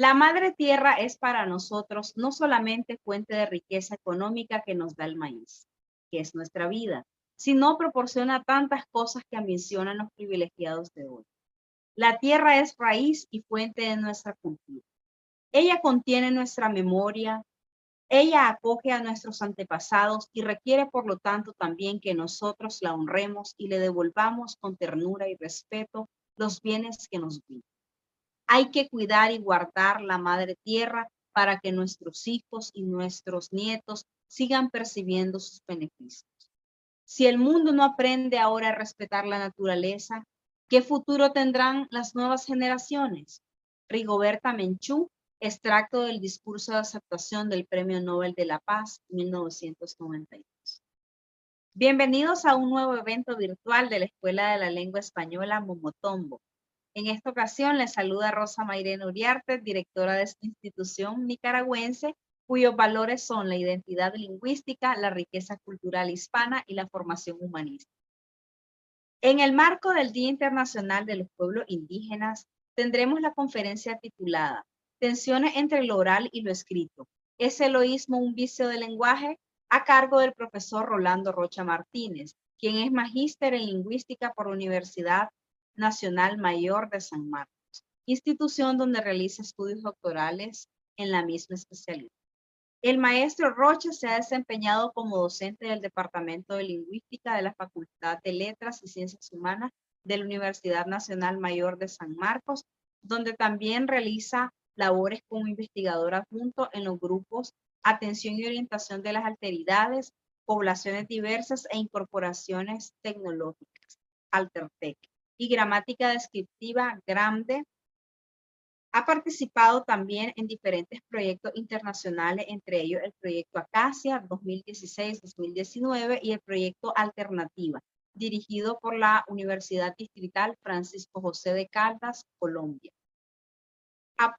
La madre tierra es para nosotros no solamente fuente de riqueza económica que nos da el maíz, que es nuestra vida, sino proporciona tantas cosas que ambicionan los privilegiados de hoy. La tierra es raíz y fuente de nuestra cultura. Ella contiene nuestra memoria, ella acoge a nuestros antepasados y requiere, por lo tanto, también que nosotros la honremos y le devolvamos con ternura y respeto los bienes que nos brinda. Hay que cuidar y guardar la madre tierra para que nuestros hijos y nuestros nietos sigan percibiendo sus beneficios. Si el mundo no aprende ahora a respetar la naturaleza, ¿qué futuro tendrán las nuevas generaciones? Rigoberta Menchú, extracto del discurso de aceptación del Premio Nobel de la Paz 1992. Bienvenidos a un nuevo evento virtual de la Escuela de la Lengua Española Momotombo. En esta ocasión les saluda Rosa Mayrena Uriarte, directora de esta institución nicaragüense, cuyos valores son la identidad lingüística, la riqueza cultural hispana y la formación humanista. En el marco del Día Internacional de los Pueblos Indígenas, tendremos la conferencia titulada Tensiones entre lo oral y lo escrito. ¿Es el oísmo un vicio del lenguaje? A cargo del profesor Rolando Rocha Martínez, quien es magíster en lingüística por la Universidad Nacional Mayor de San Marcos, institución donde realiza estudios doctorales en la misma especialidad. El maestro Rocha se ha desempeñado como docente del Departamento de Lingüística de la Facultad de Letras y Ciencias Humanas de la Universidad Nacional Mayor de San Marcos, donde también realiza labores como investigador adjunto en los grupos Atención y Orientación de las Alteridades, Poblaciones Diversas e Incorporaciones Tecnológicas, Altertec, y Gramática Descriptiva, GRAMDE. Ha participado también en diferentes proyectos internacionales, entre ellos el proyecto Acacia 2016-2019 y el proyecto Alternativa, dirigido por la Universidad Distrital Francisco José de Caldas, Colombia. Ha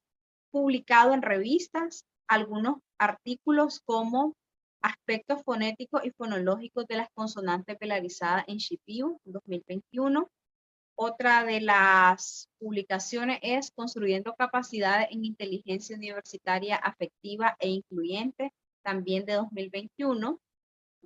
publicado en revistas algunos artículos como Aspectos fonéticos y fonológicos de las consonantes velarizadas en Shipibo, 2021. Otra de las publicaciones es Construyendo capacidades en inteligencia universitaria afectiva e incluyente, también de 2021.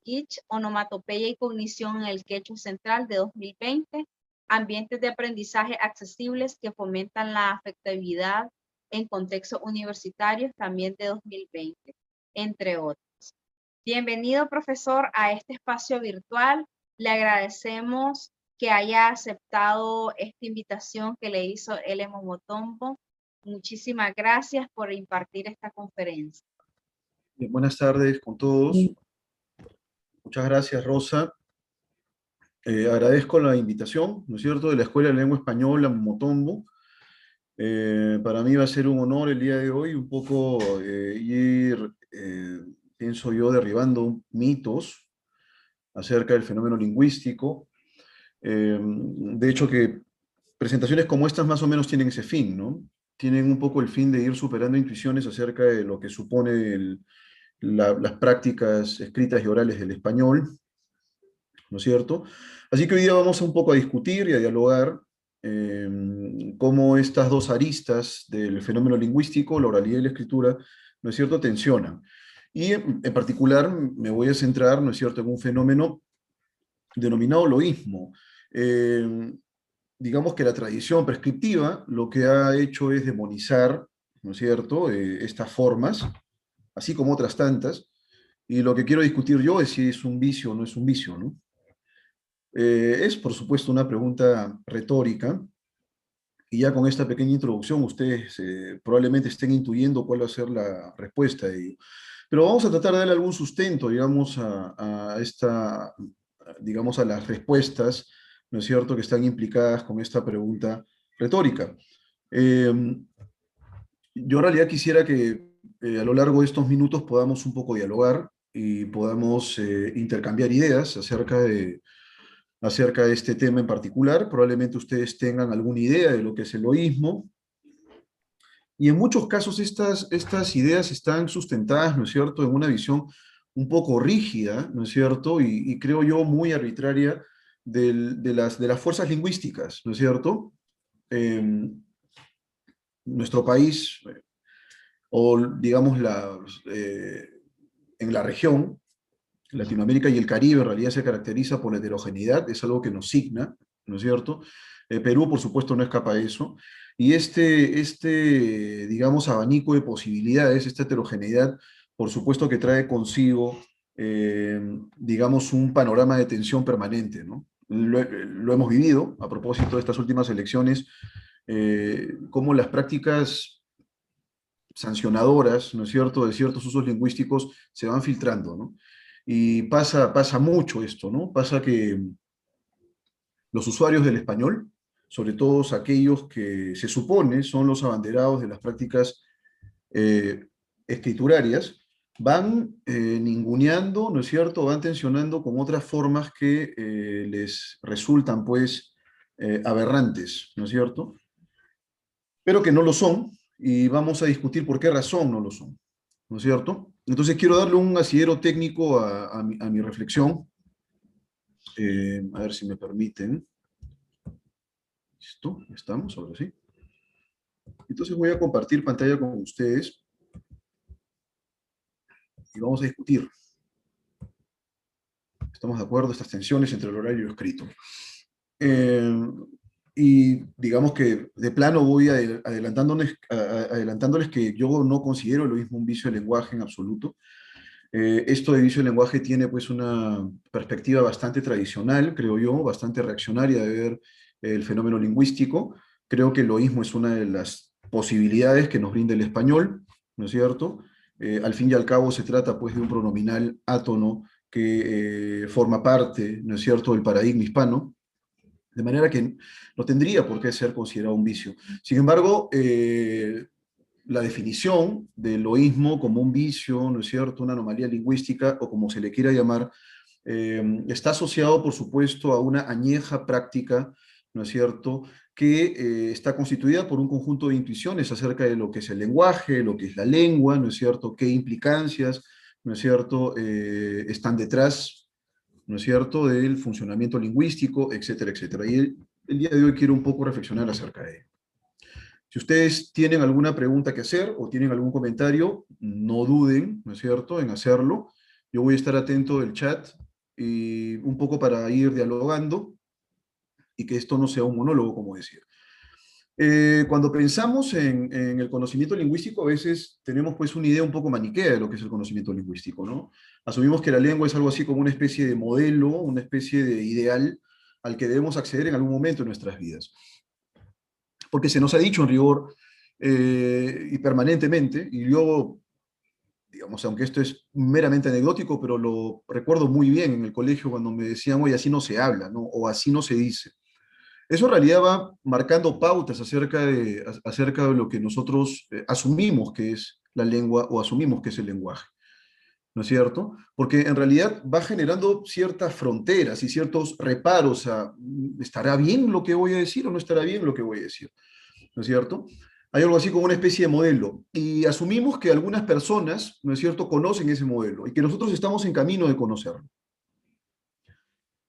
GICH, onomatopeya y cognición en el quechua central, de 2020. Ambientes de aprendizaje accesibles que fomentan la afectividad en contextos universitarios, también de 2020, entre otros. Bienvenido, profesor, a este espacio virtual. Le agradecemos que haya aceptado esta invitación que le hizo L. Momotombo. Muchísimas gracias por impartir esta conferencia. Bien, buenas tardes con todos. Muchas gracias, Rosa. Agradezco la invitación, ¿no es cierto?, de la Escuela de Lengua Española Momotombo. Para mí va a ser un honor el día de hoy un poco pienso yo, derribando mitos acerca del fenómeno lingüístico. De hecho, que presentaciones como estas más o menos tienen ese fin, ¿no? Tienen un poco el fin de ir superando intuiciones acerca de lo que supone las prácticas escritas y orales del español, ¿no es cierto? Así que hoy día vamos un poco a discutir y a dialogar cómo estas dos aristas del fenómeno lingüístico, la oralidad y la escritura, ¿no es cierto?, tensionan. Y en particular me voy a centrar, ¿no es cierto?, en un fenómeno denominado loísmo. Digamos que la tradición prescriptiva lo que ha hecho es demonizar, ¿no es cierto?, estas formas, así como otras tantas, y lo que quiero discutir yo es si es un vicio o no es un vicio, ¿no? Es, por supuesto, una pregunta retórica, y ya con esta pequeña introducción ustedes probablemente estén intuyendo cuál va a ser la respuesta de ello. Pero vamos a tratar de darle algún sustento, digamos, digamos, a las respuestas, ¿no es cierto?, que están implicadas con esta pregunta retórica. Yo en realidad quisiera que a lo largo de estos minutos podamos un poco dialogar y podamos intercambiar ideas acerca de este tema en particular. Probablemente ustedes tengan alguna idea de lo que es el loísmo. Y en muchos casos estas ideas están sustentadas, ¿no es cierto?, en una visión un poco rígida, ¿no es cierto?, y creo yo muy arbitraria de las fuerzas lingüísticas, ¿no es cierto? Nuestro país o digamos en la región, Latinoamérica y el Caribe en realidad se caracteriza por la heterogeneidad, es algo que nos signa, ¿no es cierto? Perú, por supuesto, no escapa a eso. Y digamos, abanico de posibilidades, esta heterogeneidad, por supuesto que trae consigo, digamos, un panorama de tensión permanente, ¿no? Lo hemos vivido a propósito de estas últimas elecciones, cómo las prácticas sancionadoras, ¿no es cierto?, de ciertos usos lingüísticos se van filtrando, ¿no? Y pasa mucho esto, ¿no? Pasa que los usuarios del español, sobre todo aquellos que se supone son los abanderados de las prácticas eh, escriturarias, van ninguneando, ¿no es cierto?, van tensionando con otras formas que les resultan, pues, aberrantes, ¿no es cierto?, pero que no lo son, y vamos a discutir por qué razón no lo son, ¿no es cierto? Entonces quiero darle un asidero técnico a mi reflexión, a ver si me permiten. ¿Listo? ¿Estamos? Ahora sí. Entonces voy a compartir pantalla con ustedes y vamos a discutir. ¿Estamos de acuerdo? Estas tensiones entre el oral y lo escrito. Y digamos que de plano voy adelantándoles que yo no considero lo mismo un vicio de lenguaje en absoluto. Esto de vicio de lenguaje tiene pues una perspectiva bastante tradicional, creo yo, bastante reaccionaria de ver el fenómeno lingüístico. Creo que el loísmo es una de las posibilidades que nos brinda el español, ¿no es cierto? Al fin y al cabo se trata pues de un pronominal átono que forma parte, ¿no es cierto?, del paradigma hispano, de manera que no tendría por qué ser considerado un vicio. Sin embargo, la definición del loísmo como un vicio, ¿no es cierto?, una anomalía lingüística o como se le quiera llamar, está asociado, por supuesto, a una añeja práctica, ¿no es cierto?, que está constituida por un conjunto de intuiciones acerca de lo que es el lenguaje, lo que es la lengua, ¿no es cierto?, qué implicancias, ¿no es cierto?, están detrás, ¿no es cierto?, del funcionamiento lingüístico, etcétera, etcétera. Y el día de hoy quiero un poco reflexionar acerca de ello. Si ustedes tienen alguna pregunta que hacer o tienen algún comentario, no duden, ¿no es cierto?, en hacerlo. Yo voy a estar atento del chat y un poco para ir dialogando y que esto no sea un monólogo, como decía. Cuando pensamos en el conocimiento lingüístico, a veces tenemos pues una idea un poco maniquea de lo que es el conocimiento lingüístico, ¿no? Asumimos que la lengua es algo así como una especie de modelo, una especie de ideal al que debemos acceder en algún momento de nuestras vidas. Porque se nos ha dicho en rigor y permanentemente, y yo, digamos, aunque esto es meramente anecdótico, pero lo recuerdo muy bien en el colegio cuando me decían, oye, así no se habla, ¿no?, o así no se dice. Eso en realidad va marcando pautas acerca de lo que nosotros asumimos que es la lengua o asumimos que es el lenguaje, ¿no es cierto? Porque en realidad va generando ciertas fronteras y ciertos reparos a, ¿estará bien lo que voy a decir o no estará bien lo que voy a decir? ¿No es cierto? Hay algo así como una especie de modelo y asumimos que algunas personas, ¿no es cierto?, conocen ese modelo y que nosotros estamos en camino de conocerlo.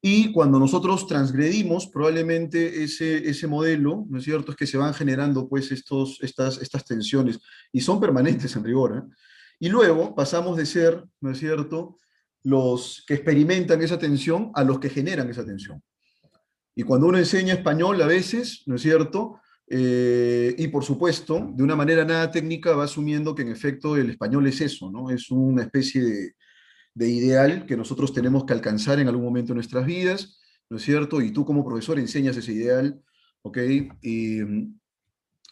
Y cuando nosotros transgredimos probablemente ese modelo, ¿no es cierto?, es que se van generando pues estas tensiones, y son permanentes en rigor, ¿eh? Y luego pasamos de ser, ¿no es cierto?, los que experimentan esa tensión a los que generan esa tensión. Y cuando uno enseña español a veces, ¿no es cierto?, y por supuesto, de una manera nada técnica va asumiendo que en efecto el español es eso, ¿no? Es una especie de ideal que nosotros tenemos que alcanzar en algún momento de nuestras vidas, ¿no es cierto? Y tú como profesor enseñas ese ideal, ¿ok? Y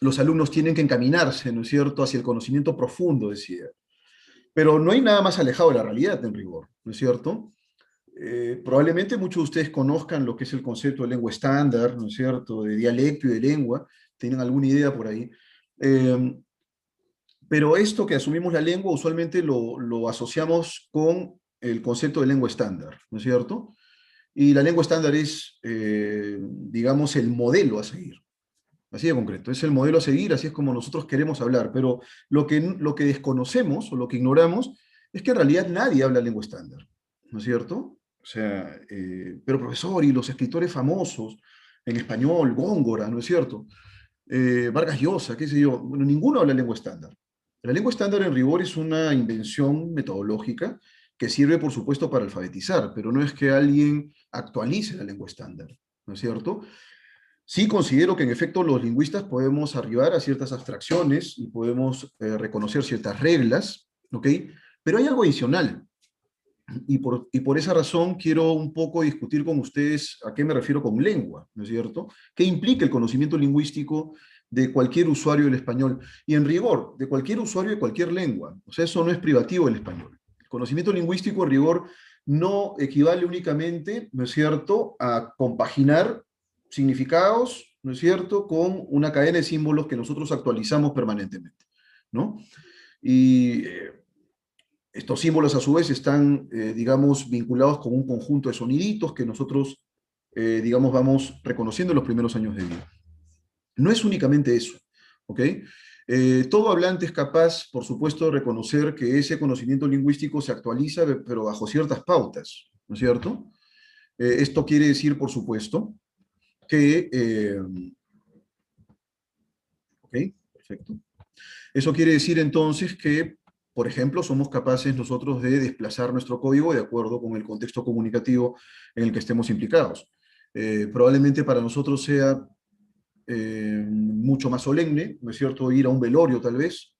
los alumnos tienen que encaminarse, ¿no es cierto?, hacia el conocimiento profundo de ese ideal. Pero no hay nada más alejado de la realidad, en rigor, ¿no es cierto? Probablemente muchos de ustedes conozcan lo que es el concepto de lengua estándar, ¿no es cierto?, de dialecto y de lengua, tienen alguna idea por ahí. Pero esto que asumimos la lengua usualmente lo asociamos con el concepto de lengua estándar, ¿no es cierto? Y la lengua estándar es, digamos, el modelo a seguir. Así de concreto, es el modelo a seguir, así es como nosotros queremos hablar, pero lo que desconocemos o lo que ignoramos es que en realidad nadie habla lengua estándar, ¿no es cierto? O sea, pero profesor, y los escritores famosos en español, Góngora, ¿no es cierto? Vargas Llosa, qué sé yo, bueno, ninguno habla lengua estándar. La lengua estándar en rigor es una invención metodológica que sirve, por supuesto, para alfabetizar, pero no es que alguien actualice la lengua estándar, ¿no es cierto? Sí considero que en efecto los lingüistas podemos arribar a ciertas abstracciones y podemos reconocer ciertas reglas, ¿ok? Pero hay algo adicional, y por esa razón quiero un poco discutir con ustedes a qué me refiero con lengua, ¿no es cierto? ¿Qué implica el conocimiento lingüístico de cualquier usuario del español? Y en rigor, de cualquier usuario de cualquier lengua. O sea, eso no es privativo del español. El conocimiento lingüístico en rigor no equivale únicamente, ¿no es cierto?, a compaginar significados, ¿no es cierto?, con una cadena de símbolos que nosotros actualizamos permanentemente, ¿no? Y estos símbolos a su vez están, digamos, vinculados con un conjunto de soniditos que nosotros, digamos, vamos reconociendo en los primeros años de vida. No es únicamente eso, ¿ok? Todo hablante es capaz, por supuesto, de reconocer que ese conocimiento lingüístico se actualiza, pero bajo ciertas pautas, ¿no es cierto? Esto quiere decir, por supuesto, que... ¿ok? Perfecto. Eso quiere decir entonces que, por ejemplo, somos capaces nosotros de desplazar nuestro código de acuerdo con el contexto comunicativo en el que estemos implicados. Probablemente para nosotros sea mucho más solemne, ¿no es cierto?, ir a un velorio tal vez,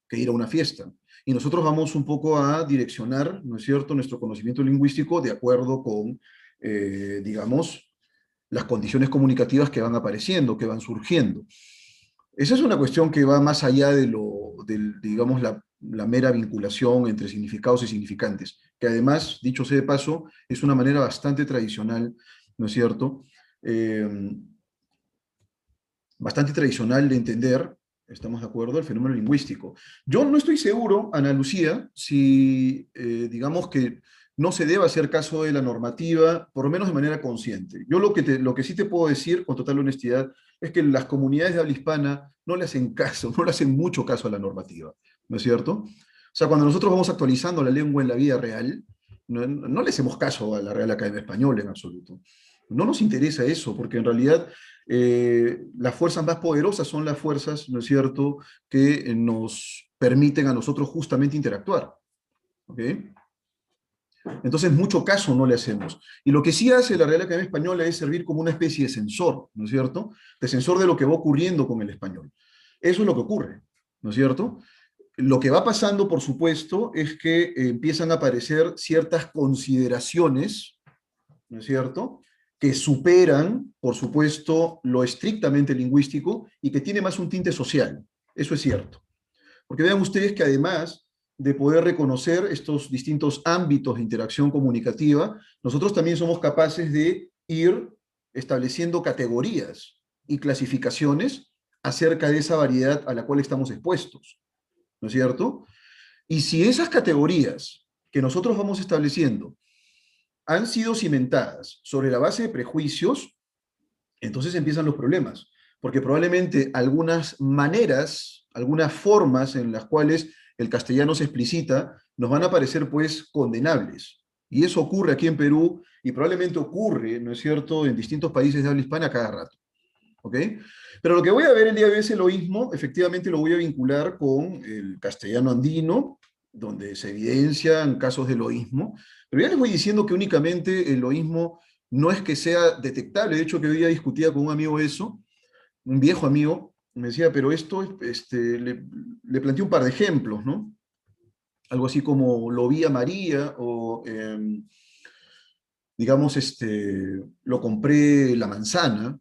que ir a una fiesta. Y nosotros vamos un poco a direccionar, ¿no es cierto?, nuestro conocimiento lingüístico de acuerdo con, digamos, las condiciones comunicativas que van apareciendo, que van surgiendo. Esa es una cuestión que va más allá de digamos, la mera vinculación entre significados y significantes, que además, dicho sea de paso, es una manera bastante tradicional, ¿no es cierto?, eh, bastante tradicional de entender, estamos de acuerdo, el fenómeno lingüístico. Yo no estoy seguro, Ana Lucía, si digamos que no se debe hacer caso de la normativa, por lo menos de manera consciente. Yo lo que sí te puedo decir con total honestidad es que las comunidades de habla hispana no le hacen caso, no le hacen mucho caso a la normativa, ¿no es cierto? O sea, cuando nosotros vamos actualizando la lengua en la vida real, no le hacemos caso a la Real Academia Española en absoluto. No nos interesa eso, porque en realidad las fuerzas más poderosas son las fuerzas, ¿no es cierto?, que nos permiten a nosotros justamente interactuar. ¿Ok? Entonces, mucho caso no le hacemos. Y lo que sí hace la Real Academia Española es servir como una especie de sensor, ¿no es cierto?, de sensor de lo que va ocurriendo con el español. Eso es lo que ocurre, ¿no es cierto? Lo que va pasando, por supuesto, es que empiezan a aparecer ciertas consideraciones, ¿no es cierto?, que superan, por supuesto, lo estrictamente lingüístico y que tiene más un tinte social. Eso es cierto. Porque vean ustedes que además de poder reconocer estos distintos ámbitos de interacción comunicativa, nosotros también somos capaces de ir estableciendo categorías y clasificaciones acerca de esa variedad a la cual estamos expuestos, ¿no es cierto? Y si esas categorías que nosotros vamos estableciendo han sido cimentadas sobre la base de prejuicios, entonces empiezan los problemas, porque probablemente algunas maneras, algunas formas en las cuales el castellano se explicita nos van a parecer pues condenables. Y eso ocurre aquí en Perú y probablemente ocurre, ¿no es cierto?, en distintos países de habla hispana cada rato. ¿Ok? Pero lo que voy a ver el día de hoy es el loísmo, efectivamente lo voy a vincular con el castellano andino, donde se evidencian casos de loísmo, pero ya les voy diciendo que únicamente el loísmo no es que sea detectable. De hecho, que hoy día discutía con un amigo eso, un viejo amigo, me decía, pero esto, le planteé un par de ejemplos, ¿no? Algo así como lo vi a María, o digamos, lo compré la manzana.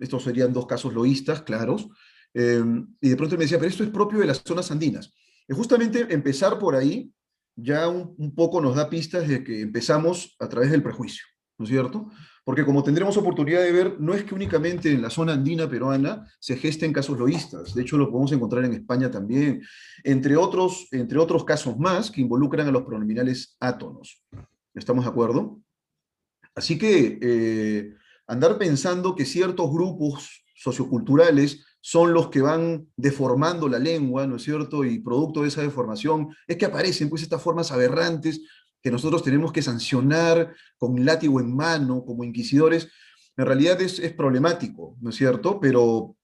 Estos serían dos casos loístas, claros. Y de pronto él me decía, pero esto es propio de las zonas andinas. Y justamente empezar por ahí ya un poco nos da pistas de que empezamos a través del prejuicio, ¿no es cierto? Porque como tendremos oportunidad de ver, no es que únicamente en la zona andina peruana se gesten casos loístas, de hecho lo podemos encontrar en España también, entre otros casos más que involucran a los pronominales átonos. ¿Estamos de acuerdo? Así que andar pensando que ciertos grupos socioculturales son los que van deformando la lengua, ¿no es cierto? Y producto de esa deformación es que aparecen pues estas formas aberrantes que nosotros tenemos que sancionar con látigo en mano, como inquisidores. En realidad es problemático, ¿no es cierto? Pero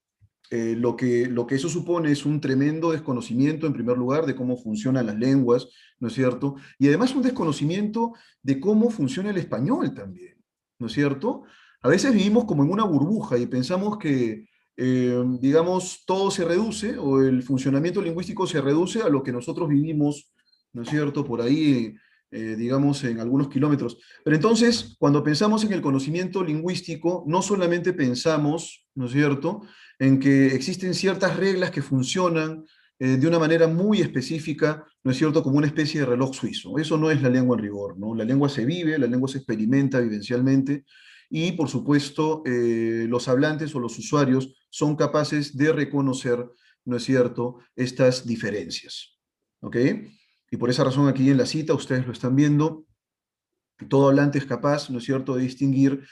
lo que eso supone es un tremendo desconocimiento, en primer lugar, de cómo funcionan las lenguas, ¿no es cierto? Y además un desconocimiento de cómo funciona el español también, ¿no es cierto? A veces vivimos como en una burbuja y pensamos que, digamos, todo se reduce o el funcionamiento lingüístico se reduce a lo que nosotros vivimos, ¿no es cierto? Por ahí, digamos, en algunos kilómetros. Pero entonces, cuando pensamos en el conocimiento lingüístico, no solamente pensamos, ¿no es cierto?, en que existen ciertas reglas que funcionan de una manera muy específica, ¿no es cierto?, como una especie de reloj suizo. Eso no es la lengua en rigor, ¿no? La lengua se vive, la lengua se experimenta vivencialmente y, por supuesto, los hablantes o los usuarios son capaces de reconocer, ¿no es cierto?, estas diferencias. ¿Ok? Y por esa razón aquí en la cita, ustedes lo están viendo, todo hablante es capaz, ¿no es cierto?, de distinguir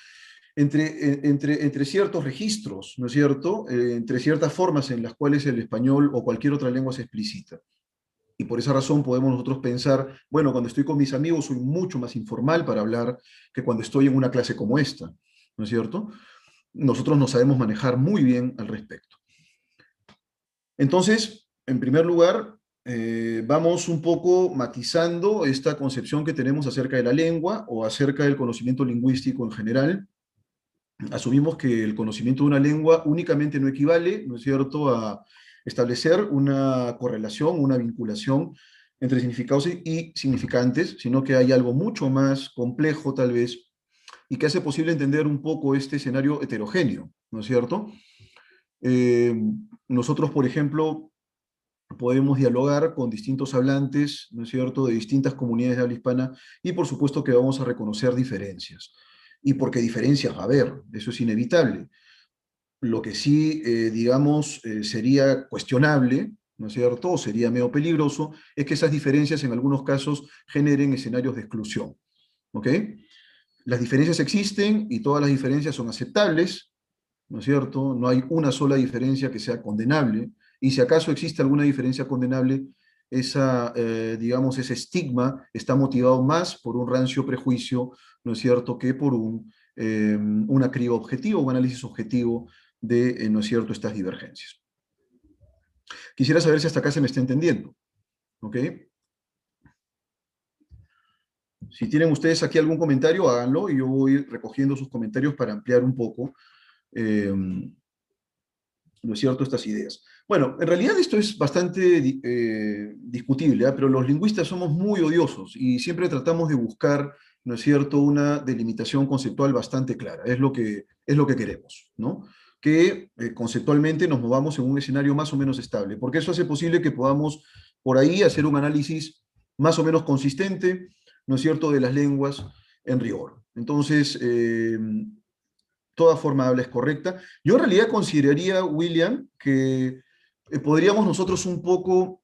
entre ciertos registros, ¿no es cierto?, entre ciertas formas en las cuales el español o cualquier otra lengua se explicita. Y por esa razón podemos nosotros pensar, bueno, cuando estoy con mis amigos soy mucho más informal para hablar que cuando estoy en una clase como esta, ¿no es cierto? Nosotros nos sabemos manejar muy bien al respecto. Entonces, en primer lugar, vamos un poco matizando esta concepción que tenemos acerca de la lengua o acerca del conocimiento lingüístico en general. Asumimos que el conocimiento de una lengua únicamente no equivale, ¿no es cierto?, a establecer una correlación, una vinculación entre significados y significantes, sino que hay algo mucho más complejo tal vez y que hace posible entender un poco este escenario heterogéneo, ¿no es cierto? Eh, nosotros, por ejemplo, podemos dialogar con distintos hablantes, ¿no es cierto?, de distintas comunidades de habla hispana y por supuesto que vamos a reconocer diferencias. Y porque diferencias va a haber, eso es inevitable. Lo que sí, digamos, sería cuestionable, ¿no es cierto?, o sería medio peligroso, es que esas diferencias en algunos casos generen escenarios de exclusión. ¿Ok? Las diferencias existen y todas las diferencias son aceptables, ¿no es cierto? No hay una sola diferencia que sea condenable, y si acaso existe alguna diferencia condenable, digamos, ese estigma está motivado más por un rancio prejuicio, ¿no es cierto?, que por una criba objetiva, un análisis objetivo de, ¿no es cierto?, estas divergencias. Quisiera saber si hasta acá se me está entendiendo, ¿ok? Si tienen ustedes aquí algún comentario, háganlo, y yo voy recogiendo sus comentarios para ampliar un poco, ¿no es cierto?, estas ideas. Bueno, en realidad esto es bastante discutible, ¿eh? Pero los lingüistas somos muy odiosos y siempre tratamos de buscar, ¿no es cierto?, una delimitación conceptual bastante clara. Es lo que queremos, ¿no? Que conceptualmente nos movamos en un escenario más o menos estable, porque eso hace posible que podamos por ahí hacer un análisis más o menos consistente, ¿no es cierto?, de las lenguas en rigor. Entonces, toda forma de habla es correcta. Yo en realidad consideraría, William, que podríamos nosotros un poco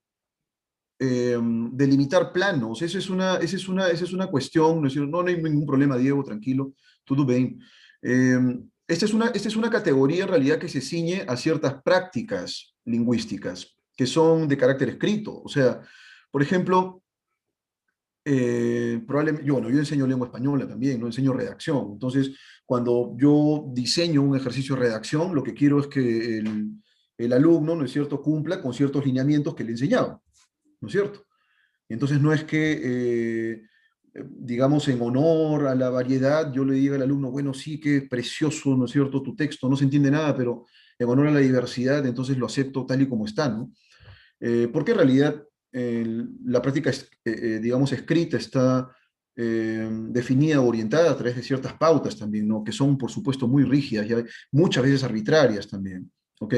delimitar planos. Esa es una cuestión, ¿no es cierto? No, no hay ningún problema, Diego, tranquilo, todo bien. Eh, esta es una categoría en realidad que se ciñe a ciertas prácticas lingüísticas que son de carácter escrito. O sea, por ejemplo, probablemente, yo enseño lengua española también, no enseño redacción. Entonces, cuando yo diseño un ejercicio de redacción, lo que quiero es que el alumno, ¿no es cierto?, cumpla con ciertos lineamientos que le he enseñado, ¿no es cierto? Entonces, no es que, digamos, en honor a la variedad, yo le diga al alumno, bueno, sí, qué precioso, ¿no es cierto?, tu texto, no se entiende nada, pero en honor a la diversidad, entonces lo acepto tal y como está, ¿no? Porque en realidad la práctica, digamos, escrita está definida, orientada a través de ciertas pautas también, ¿no? Que son, por supuesto, muy rígidas y muchas veces arbitrarias también, ¿ok?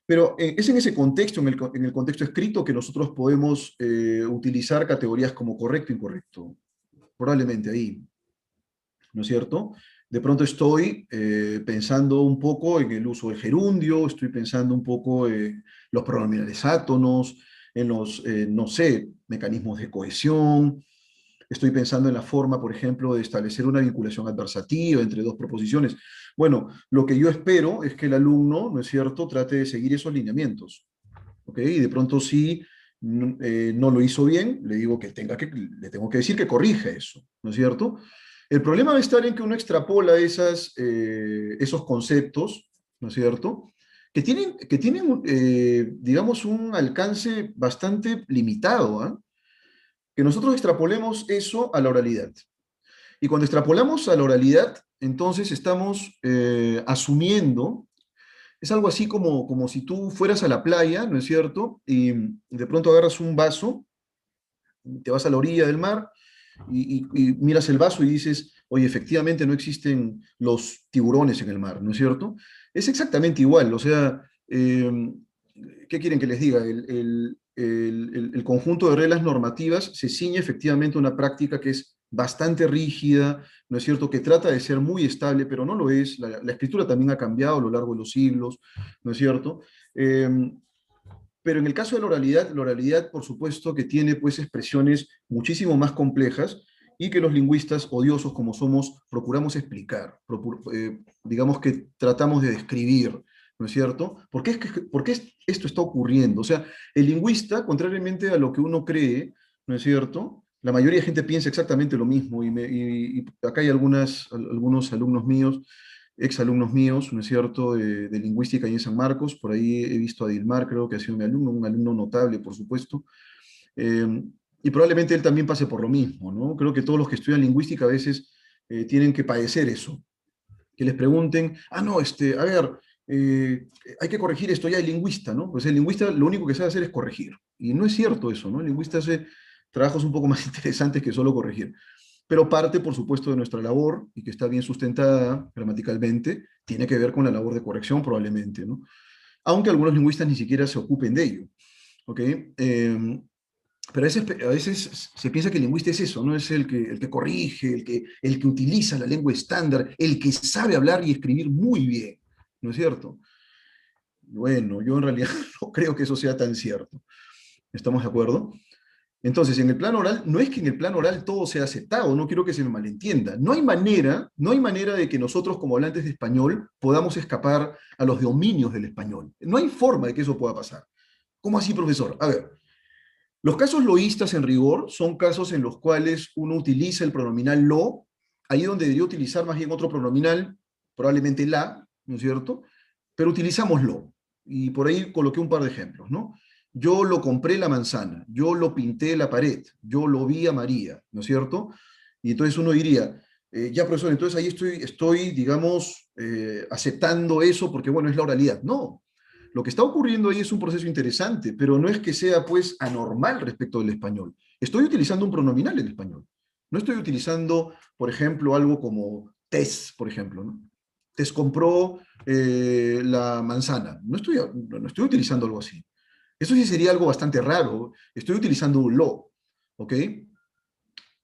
Pero es en ese contexto, en el contexto escrito, que nosotros podemos utilizar categorías como correcto e incorrecto. Probablemente ahí, ¿no es cierto? De pronto estoy pensando un poco en el uso del gerundio, estoy pensando un poco en los pronominales átonos, en los, no sé, mecanismos de cohesión, estoy pensando en la forma, por ejemplo, de establecer una vinculación adversativa entre dos proposiciones. Bueno, lo que yo espero es que el alumno, ¿no es cierto?, trate de seguir esos lineamientos, ¿ok? Y de pronto si no lo hizo bien, le digo le tengo que decir que corrija eso, ¿no es cierto? El problema va a estar en que uno extrapola esos conceptos, ¿no es cierto?, que tienen, digamos, un alcance bastante limitado, ¿ah? Que nosotros extrapolemos eso a la oralidad. Y cuando extrapolamos a la oralidad, entonces estamos asumiendo, es algo así como si tú fueras a la playa, ¿no es cierto? Y de pronto agarras un vaso, te vas a la orilla del mar y miras el vaso y dices, oye, efectivamente no existen los tiburones en el mar, ¿no es cierto? Es exactamente igual, o sea, ¿qué quieren que les diga? El conjunto de reglas normativas se ciñe efectivamente a una práctica que es bastante rígida, ¿no es cierto? Que trata de ser muy estable, pero no lo es. La escritura también ha cambiado a lo largo de los siglos, ¿no es cierto? Eh, pero en el caso de la oralidad, por supuesto, que tiene pues expresiones muchísimo más complejas y que los lingüistas odiosos como somos procuramos explicar, digamos que tratamos de describir, ¿no es cierto? ¿Por qué esto está ocurriendo? O sea, el lingüista, contrariamente a lo que uno cree, ¿no es cierto? La mayoría de gente piensa exactamente lo mismo y acá hay algunos alumnos míos exalumnos míos, ¿no es cierto?, de lingüística ahí en San Marcos. Por ahí he visto a Dilmar, creo que ha sido un alumno notable, por supuesto. Eh, y probablemente él también pase por lo mismo, ¿no? Creo que todos los que estudian lingüística a veces tienen que padecer eso, que les pregunten, no, a ver, hay que corregir esto, ya el lingüista, ¿no? Pues el lingüista lo único que sabe hacer es corregir. Y no es cierto eso, ¿no? El lingüista hace trabajos un poco más interesantes que solo corregir, pero parte, por supuesto, de nuestra labor, y que está bien sustentada gramaticalmente, tiene que ver con la labor de corrección probablemente, ¿no? Aunque algunos lingüistas ni siquiera se ocupen de ello, ¿ok? Pero a veces se piensa que el lingüista es eso, ¿no? Es el que corrige, el que utiliza la lengua estándar, el que sabe hablar y escribir muy bien, ¿no es cierto? Bueno, yo en realidad no creo que eso sea tan cierto. ¿Estamos de acuerdo? Entonces, en el plano oral, no es que en el plano oral todo sea aceptado, no quiero que se me malentienda. No hay manera de que nosotros como hablantes de español podamos escapar a los dominios del español. No hay forma de que eso pueda pasar. ¿Cómo así, profesor? A ver, los casos loístas en rigor son casos en los cuales uno utiliza el pronominal lo, ahí donde debería utilizar más bien otro pronominal, probablemente la, ¿no es cierto? Pero utilizamos lo. Y por ahí coloqué un par de ejemplos, ¿no? Yo lo compré la manzana, yo lo pinté la pared, yo lo vi a María, ¿no es cierto? Y entonces uno diría, ya profesor, entonces ahí estoy digamos, aceptando eso porque, bueno, es la oralidad. No, lo que está ocurriendo ahí es un proceso interesante, pero no es que sea, pues, anormal respecto del español. Estoy utilizando un pronominal en español. No estoy utilizando, por ejemplo, algo como Tess, por ejemplo, ¿no? Tess compró la manzana. No estoy utilizando algo así. Eso sí sería algo bastante raro. Estoy utilizando un lo, ¿ok?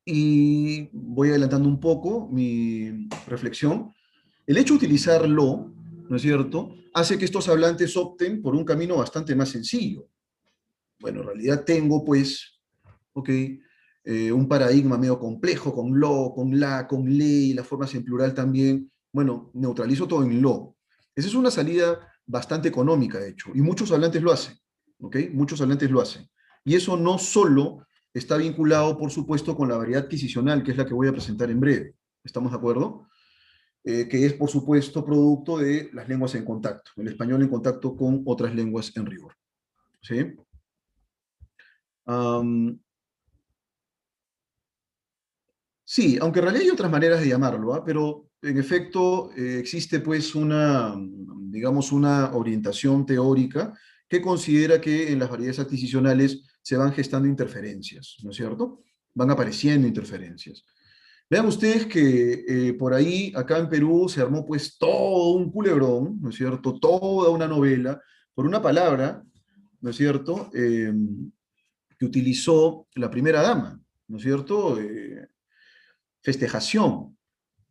Y voy adelantando un poco mi reflexión. El hecho de utilizar lo, ¿no es cierto?, hace que estos hablantes opten por un camino bastante más sencillo. Bueno, en realidad tengo, pues, ok, un paradigma medio complejo con lo, con la, con le y las formas en plural también. Bueno, neutralizo todo en lo. Esa es una salida bastante económica, de hecho, y muchos hablantes lo hacen, ¿ok? Muchos hablantes lo hacen. Y eso no solo está vinculado, por supuesto, con la variedad adquisicional, que es la que voy a presentar en breve. ¿Estamos de acuerdo? Que es, por supuesto, producto de las lenguas en contacto, el español en contacto con otras lenguas en rigor. ¿Sí? Um, sí, aunque en realidad hay otras maneras de llamarlo, ¿ah? Pero en efecto existe pues digamos, una orientación teórica que considera que en las variedades adquisicionales se van gestando interferencias, ¿no es cierto? Van apareciendo interferencias. Vean ustedes que por ahí, acá en Perú, se armó pues todo un culebrón, ¿no es cierto? Toda una novela por una palabra, ¿no es cierto? Que utilizó la primera dama, ¿no es cierto? Festejación.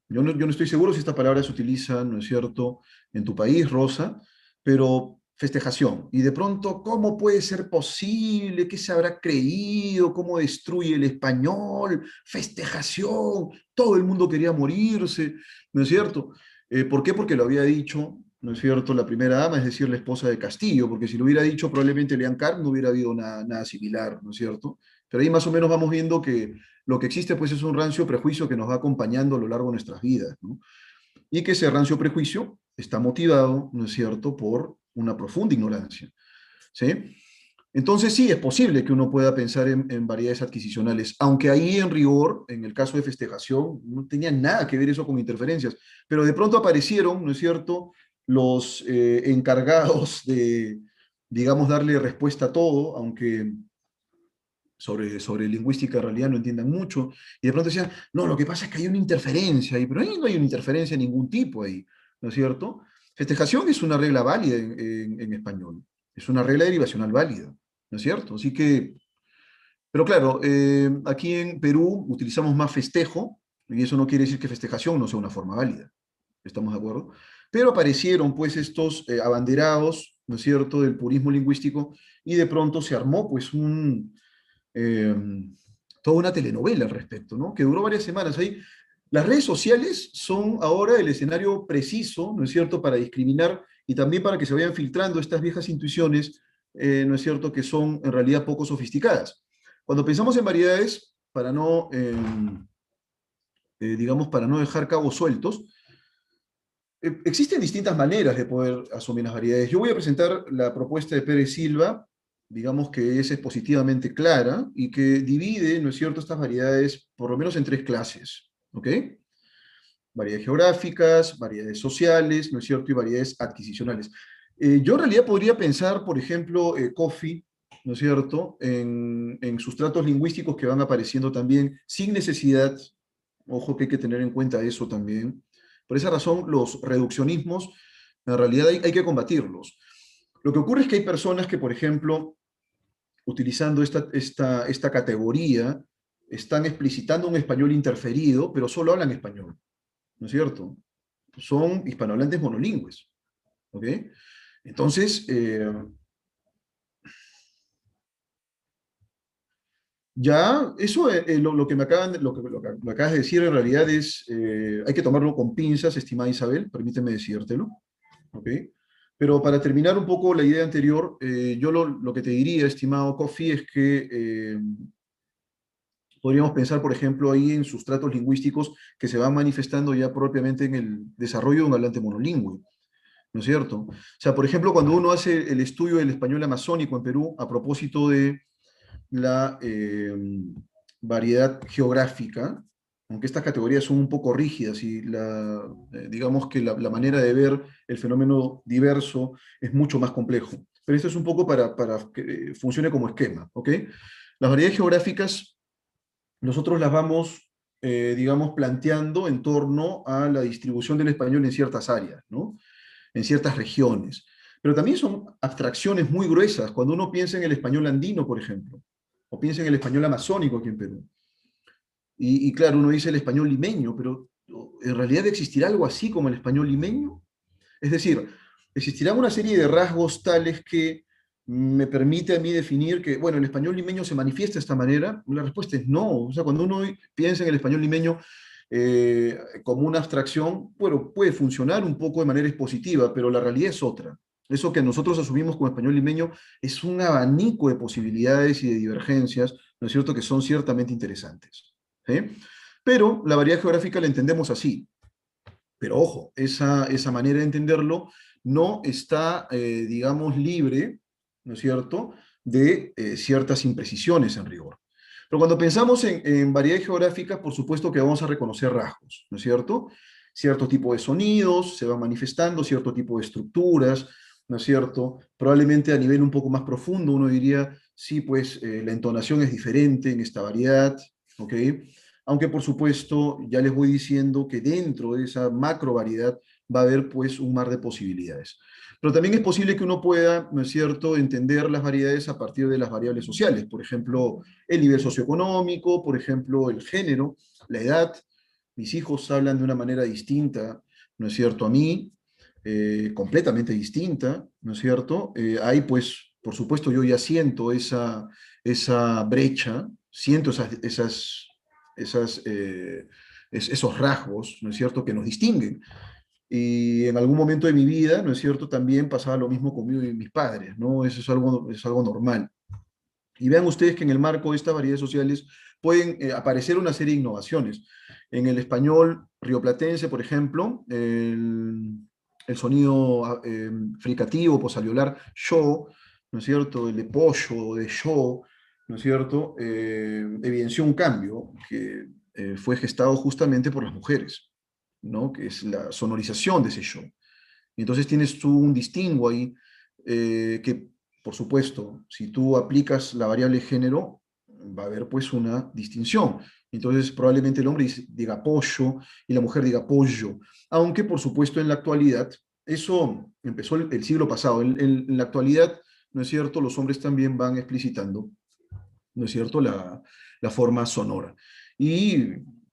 Yo no estoy seguro si esta palabra se utiliza, ¿no es cierto?, en tu país, Rosa, pero festejación. Y de pronto, ¿cómo puede ser posible? ¿Qué se habrá creído? ¿Cómo destruye el español? Festejación. Todo el mundo quería morirse, ¿no es cierto? ¿Por qué? Porque lo había dicho, ¿no es cierto?, la primera dama, es decir, la esposa de Castillo, porque si lo hubiera dicho probablemente Leán Carr no hubiera habido nada similar, ¿no es cierto? Pero ahí más o menos vamos viendo que lo que existe pues es un rancio prejuicio que nos va acompañando a lo largo de nuestras vidas, ¿no? Y que ese rancio prejuicio está motivado, ¿no es cierto?, por una profunda ignorancia, ¿sí? Entonces sí, es posible que uno pueda pensar en variedades adquisicionales, aunque ahí en rigor, en el caso de festejación, no tenía nada que ver eso con interferencias, pero de pronto aparecieron, ¿no es cierto?, los encargados de, digamos, darle respuesta a todo, aunque sobre lingüística en realidad no entiendan mucho, y de pronto decían, no, lo que pasa es que hay una interferencia ahí, pero ahí no hay una interferencia de ningún tipo ahí, ¿no es cierto? Festejación es una regla válida en español, es una regla derivacional válida, ¿no es cierto? Así que, pero claro, aquí en Perú utilizamos más festejo, y eso no quiere decir que festejación no sea una forma válida, ¿estamos de acuerdo? Pero aparecieron pues estos abanderados, ¿no es cierto?, del purismo lingüístico, y de pronto se armó pues eh, toda una telenovela al respecto, ¿no? Que duró varias semanas. Ahí, las redes sociales son ahora el escenario preciso, ¿no es cierto?, para discriminar y también para que se vayan filtrando estas viejas intuiciones, ¿no es cierto?, que son en realidad poco sofisticadas. Cuando pensamos en variedades, para no, digamos, para no dejar cabos sueltos, existen distintas maneras de poder asumir las variedades. Yo voy a presentar la propuesta de Pérez Silva, digamos que es expositivamente clara y que divide, ¿no es cierto?, estas variedades por lo menos en tres clases, ¿ok? Variedades geográficas, variedades sociales, ¿no es cierto?, y variedades adquisicionales. Yo en realidad podría pensar, por ejemplo, Coffee, ¿no es cierto?, en sustratos lingüísticos que van apareciendo también sin necesidad, ojo que hay que tener en cuenta eso también. Por esa razón, los reduccionismos, en realidad hay que combatirlos. Lo que ocurre es que hay personas que, por ejemplo, utilizando esta categoría, están explicitando un español interferido, pero solo hablan español, ¿no es cierto? Son hispanohablantes monolingües, ¿ok? Entonces, ya, eso, lo que me lo que me acabas de decir en realidad es, hay que tomarlo con pinzas, estimada Isabel, permíteme decírtelo, ¿ok? Pero para terminar un poco la idea anterior, yo lo que te diría, estimado Kofi, es que podríamos pensar, por ejemplo, ahí en sustratos lingüísticos que se van manifestando ya propiamente en el desarrollo de un hablante monolingüe, ¿no es cierto? O sea, por ejemplo, cuando uno hace el estudio del español amazónico en Perú, a propósito de la variedad geográfica, aunque estas categorías son un poco rígidas y digamos que la manera de ver el fenómeno diverso es mucho más complejo. Pero esto es un poco para que funcione como esquema, ¿ok? Las variedades geográficas nosotros las vamos, digamos, planteando en torno a la distribución del español en ciertas áreas, ¿no? En ciertas regiones. Pero también son abstracciones muy gruesas. Cuando uno piensa en el español andino, por ejemplo, o piensa en el español amazónico aquí en Perú. Y claro, uno dice el español limeño, pero ¿en realidad existirá algo así como el español limeño? Es decir, existirá una serie de rasgos tales que me permite a mí definir que, bueno, el español limeño se manifiesta de esta manera. La respuesta es no. O sea, cuando uno piensa en el español limeño como una abstracción, bueno, puede funcionar un poco de manera expositiva, pero la realidad es otra. Eso que nosotros asumimos como español limeño es un abanico de posibilidades y de divergencias, ¿no es cierto?, que son ciertamente interesantes. ¿Sí? Pero la variedad geográfica la entendemos así. Pero ojo, esa manera de entenderlo no está, digamos, libre, ¿no es cierto?, de ciertas imprecisiones en rigor. Pero cuando pensamos en variedades geográficas, por supuesto que vamos a reconocer rasgos, ¿no es cierto? Cierto tipo de sonidos se van manifestando, cierto tipo de estructuras, ¿no es cierto? Probablemente a nivel un poco más profundo uno diría, sí, pues la entonación es diferente en esta variedad, ¿ok? Aunque por supuesto ya les voy diciendo que dentro de esa macro variedad va a haber pues un mar de posibilidades. Pero también es posible que uno pueda, ¿no es cierto?, entender las variedades a partir de las variables sociales, por ejemplo, el nivel socioeconómico, por ejemplo, el género, la edad. Mis hijos hablan de una manera distinta, ¿no es cierto?, a mí, completamente distinta, ¿no es cierto? Ahí pues, por supuesto, yo ya siento esa brecha, siento esos rasgos, ¿no es cierto?, que nos distinguen. Y en algún momento de mi vida, ¿no es cierto?, también pasaba lo mismo conmigo y mis padres, ¿no? Eso es algo normal. Y vean ustedes que en el marco de estas variedades sociales pueden aparecer una serie de innovaciones. En el español rioplatense, por ejemplo, el sonido fricativo, posalveolar, yo, ¿no es cierto? El de pollo, de yo, ¿no es cierto? Evidenció un cambio que fue gestado justamente por las mujeres, ¿no? Que es la sonorización de ese yo. Y entonces tienes tú un distingo ahí que, por supuesto, si tú aplicas la variable género, va a haber pues una distinción. Entonces probablemente el hombre diga pollo y la mujer diga pollo. Aunque, por supuesto, en la actualidad, eso empezó el siglo pasado. En la actualidad, ¿no es cierto? Los hombres también van explicitando, ¿no es cierto?, la forma sonora. Y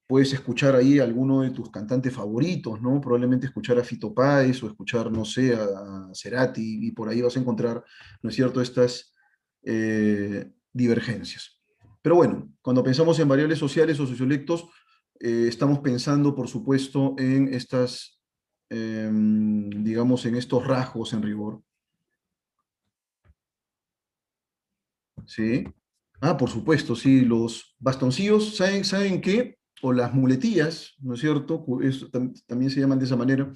puedes escuchar ahí a alguno de tus cantantes favoritos, ¿no? Probablemente escuchar a Fito Páez o escuchar, no sé, a Cerati, y por ahí vas a encontrar, ¿no es cierto?, estas divergencias. Pero bueno, cuando pensamos en variables sociales o sociolectos, estamos pensando, por supuesto, en estas, digamos, en estos rasgos en rigor, ¿sí? Ah, por supuesto, sí, los bastoncillos, ¿saben qué? O las muletillas, ¿no es cierto? También se llaman de esa manera.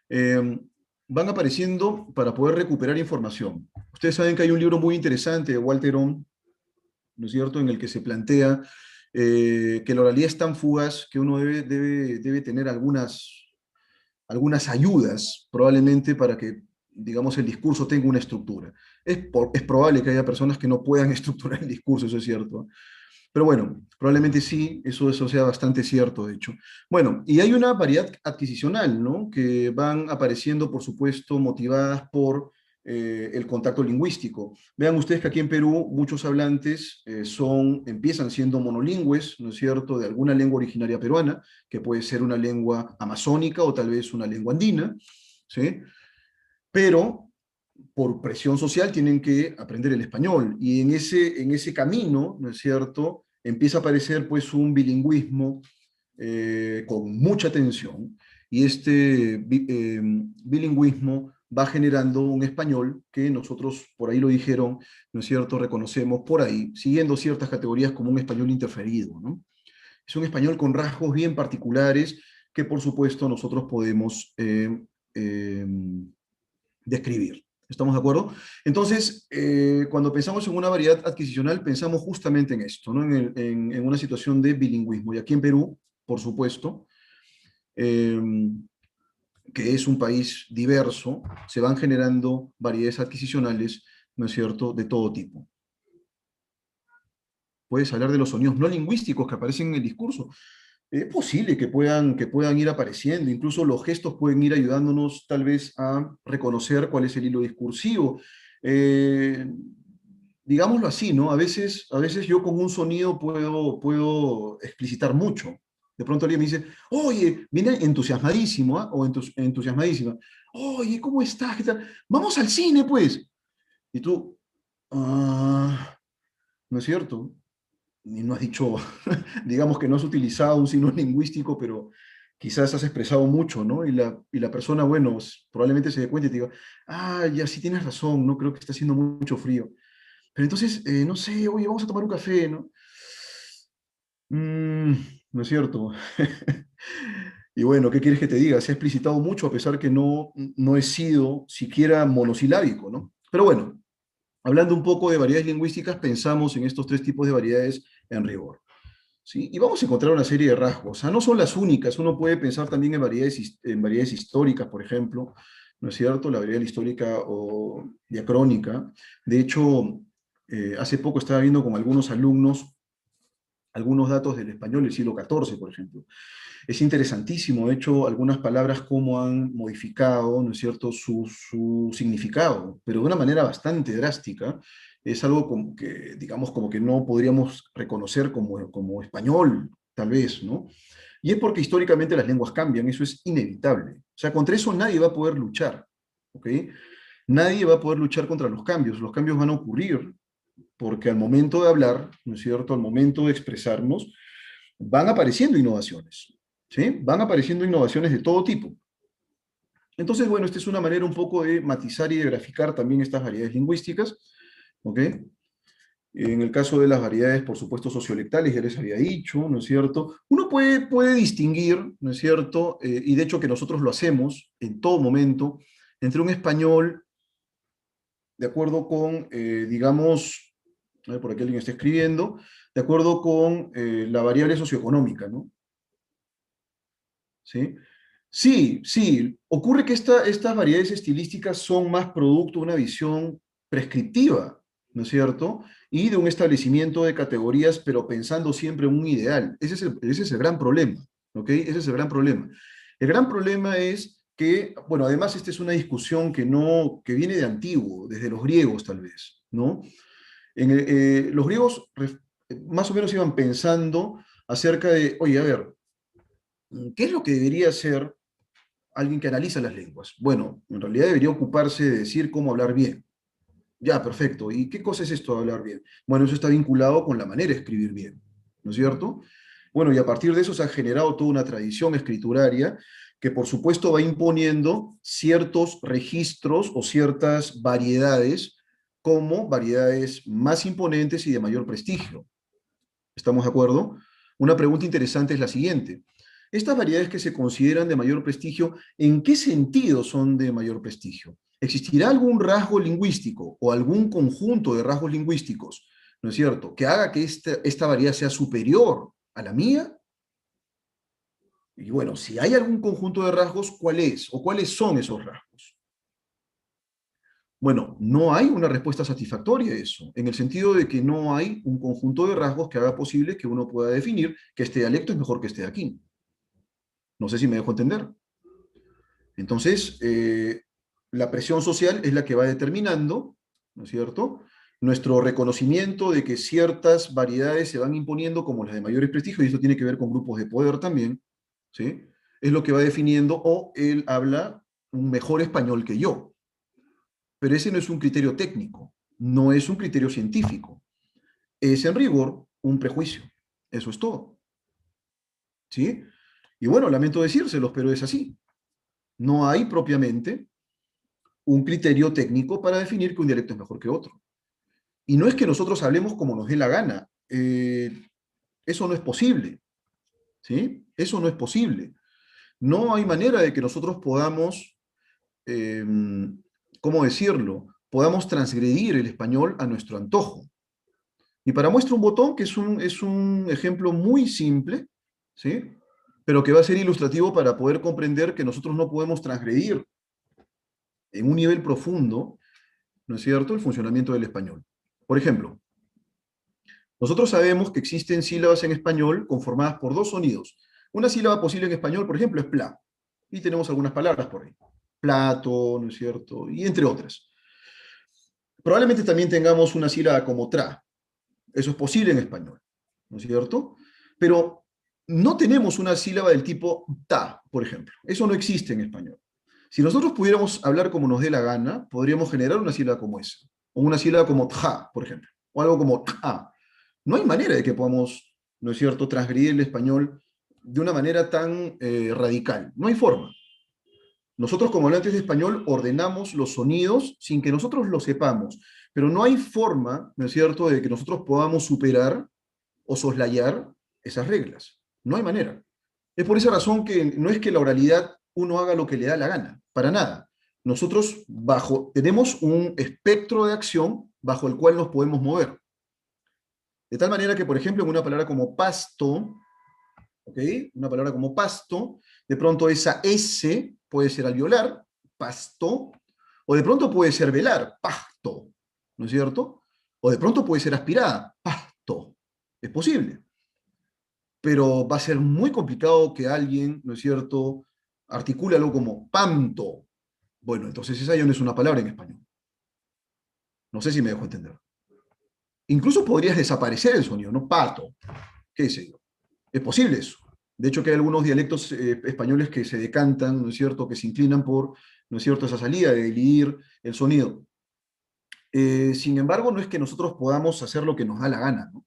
eh, Van apareciendo para poder recuperar información. Ustedes saben que hay un libro muy interesante de Walter Ong, ¿no es cierto?, en el que se plantea que la oralidad es tan fugaz que uno debe tener algunas ayudas, probablemente para que, digamos, el discurso tenga una estructura. Es probable que haya personas que no puedan estructurar el discurso, eso es cierto. Pero bueno, probablemente sí, eso sea bastante cierto, de hecho. Bueno, y hay una variedad adquisicional, ¿no? Que van apareciendo, por supuesto, motivadas por el contacto lingüístico. Vean ustedes que aquí en Perú muchos hablantes empiezan siendo monolingües, ¿no es cierto?, de alguna lengua originaria peruana, que puede ser una lengua amazónica o tal vez una lengua andina, ¿sí? Pero por presión social tienen que aprender el español, y en ese camino, ¿no es cierto?, empieza a aparecer pues un bilingüismo con mucha tensión, y este bilingüismo va generando un español que nosotros, por ahí lo dijeron, ¿no es cierto?, reconocemos por ahí, siguiendo ciertas categorías, como un español interferido, ¿no? Es un español con rasgos bien particulares que, por supuesto, nosotros podemos eh, describir. ¿Estamos de acuerdo? Entonces, cuando pensamos en una variedad adquisicional, pensamos justamente en esto, ¿no? En una situación de bilingüismo. Y aquí en Perú, por supuesto, eh, que es un país diverso, se van generando variedades adquisicionales, ¿no es cierto?, de todo tipo. Puedes hablar de los sonidos no lingüísticos que aparecen en el discurso. Es posible que puedan ir apareciendo, incluso los gestos pueden ir ayudándonos tal vez a reconocer cuál es el hilo discursivo. Eh, Digámoslo así, ¿no? A veces yo con un sonido puedo explicitar mucho. De pronto alguien me dice, oye, viene entusiasmadísimo, ¿ah? O entusiasmadísima. Oye, ¿cómo estás? ¿Qué tal? Vamos al cine, pues. Y tú, ah, ¿no es cierto? Y no has dicho, digamos que no has utilizado un signo lingüístico, pero quizás has expresado mucho, ¿no? Y la persona, bueno, probablemente se dé cuenta y te diga, ah, ya sí tienes razón, no creo que está haciendo mucho frío. Pero entonces, no sé, oye, vamos a tomar un café, ¿no? Mm, no es cierto. Y bueno, ¿qué quieres que te diga? Se ha explicitado mucho a pesar que no he sido siquiera monosilábico, ¿no? Pero bueno, hablando un poco de variedades lingüísticas, pensamos en estos tres tipos de variedades en rigor. ¿Sí? Y vamos a encontrar una serie de rasgos. O sea, no son las únicas, uno puede pensar también en variedades históricas, por ejemplo, ¿no es cierto? La variedad histórica o diacrónica. De hecho, hace poco estaba viendo con algunos alumnos algunos datos del español del siglo XIV, por ejemplo. Es interesantísimo, de hecho, algunas palabras cómo han modificado, ¿no es cierto?, su significado, pero de una manera bastante drástica. Es algo como que, digamos, como que no podríamos reconocer como español, tal vez, ¿no? Y es porque históricamente las lenguas cambian, eso es inevitable. O sea, contra eso nadie va a poder luchar, ¿ok? Nadie va a poder luchar contra los cambios van a ocurrir, porque al momento de hablar, ¿no es cierto?, al momento de expresarnos, van apareciendo innovaciones, ¿sí? Van apareciendo innovaciones de todo tipo. Entonces, bueno, esta es una manera un poco de matizar y de graficar también estas variedades lingüísticas, ¿ok? En el caso de las variedades, por supuesto, sociolectales, ya les había dicho, ¿no es cierto? Uno puede distinguir, ¿no es cierto? Y de hecho que nosotros lo hacemos en todo momento, entre un español de acuerdo con, digamos, a ver, por aquí alguien está escribiendo, de acuerdo con la variable socioeconómica, ¿no? ¿Sí? Sí, sí, ocurre que estas variedades estilísticas son más producto de una visión prescriptiva, ¿no es cierto? Y de un establecimiento de categorías, pero pensando siempre en un ideal. Ese es el gran problema, ¿ok? Ese es el gran problema. El gran problema es que, bueno, además esta es una discusión que, no, que viene de antiguo, desde los griegos tal vez, ¿no? Los griegos más o menos iban pensando acerca de, oye, a ver, ¿qué es lo que debería hacer alguien que analiza las lenguas? Bueno, en realidad debería ocuparse de decir cómo hablar bien. Ya, perfecto. ¿Y qué cosa es esto de hablar bien? Bueno, eso está vinculado con la manera de escribir bien, ¿no es cierto? Bueno, y a partir de eso se ha generado toda una tradición escrituraria que por supuesto va imponiendo ciertos registros o ciertas variedades como variedades más imponentes y de mayor prestigio. ¿Estamos de acuerdo? Una pregunta interesante es la siguiente. Estas variedades que se consideran de mayor prestigio, ¿en qué sentido son de mayor prestigio? ¿Existirá algún rasgo lingüístico o algún conjunto de rasgos lingüísticos, ¿no es cierto?, que haga que esta variedad sea superior a la mía? Y bueno, si hay algún conjunto de rasgos, ¿cuál es? ¿O cuáles son esos rasgos? Bueno, no hay una respuesta satisfactoria a eso, en el sentido de que no hay un conjunto de rasgos que haga posible que uno pueda definir que este dialecto es mejor que este de aquí. No sé si me dejo entender. Entonces, la presión social es la que va determinando, ¿no es cierto?, nuestro reconocimiento de que ciertas variedades se van imponiendo como las de mayores prestigios, y esto tiene que ver con grupos de poder también, ¿sí? Es lo que va definiendo, o él habla un mejor español que yo. Pero ese no es un criterio técnico, no es un criterio científico, es en rigor un prejuicio. Eso es todo, ¿sí? Y bueno, lamento decírselos, pero es así. No hay propiamente un criterio técnico para definir que un dialecto es mejor que otro. Y no es que nosotros hablemos como nos dé la gana. Eso no es posible, ¿sí? Eso no es posible. No hay manera de que nosotros podamos, eh, ¿cómo decirlo? Podamos transgredir el español a nuestro antojo. Y para muestra un botón, que es un ejemplo muy simple, ¿sí? Pero que va a ser ilustrativo para poder comprender que nosotros no podemos transgredir en un nivel profundo, ¿no es cierto?, el funcionamiento del español. Por ejemplo, nosotros sabemos que existen sílabas en español conformadas por dos sonidos. Una sílaba posible en español, por ejemplo, es pla. Y tenemos algunas palabras por ahí. Plato, ¿no es cierto? Y entre otras. Probablemente también tengamos una sílaba como tra. Eso es posible en español, ¿no es cierto? Pero no tenemos una sílaba del tipo ta, por ejemplo. Eso no existe en español. Si nosotros pudiéramos hablar como nos dé la gana, podríamos generar una sílaba como esa. O una sílaba como tja, por ejemplo. O algo como tja. No hay manera de que podamos, ¿no es cierto?, transgredir el español de una manera tan radical. No hay forma. Nosotros como hablantes de español ordenamos los sonidos sin que nosotros lo sepamos, pero no hay forma, ¿no es cierto?, de que nosotros podamos superar o soslayar esas reglas. No hay manera. Es por esa razón que no es que la oralidad uno haga lo que le da la gana, para nada. Nosotros tenemos un espectro de acción bajo el cual nos podemos mover. De tal manera que, por ejemplo, en una palabra como pasto, ¿ok? Una palabra como pasto, de pronto esa S puede ser alveolar, pasto, o de pronto puede ser velar, pasto, ¿no es cierto? O de pronto puede ser aspirada, pasto. Es posible. Pero va a ser muy complicado que alguien, ¿no es cierto?, articule algo como panto. Bueno, entonces esa ya no es una palabra en español. No sé si me dejo entender. Incluso podrías desaparecer el sonido, ¿no? Pato, qué sé yo. Es posible eso. De hecho, que hay algunos dialectos españoles que se decantan, ¿no es cierto?, que se inclinan por, ¿no es cierto?, esa salida de dividir el sonido. Sin embargo, no es que nosotros podamos hacer lo que nos da la gana, ¿no?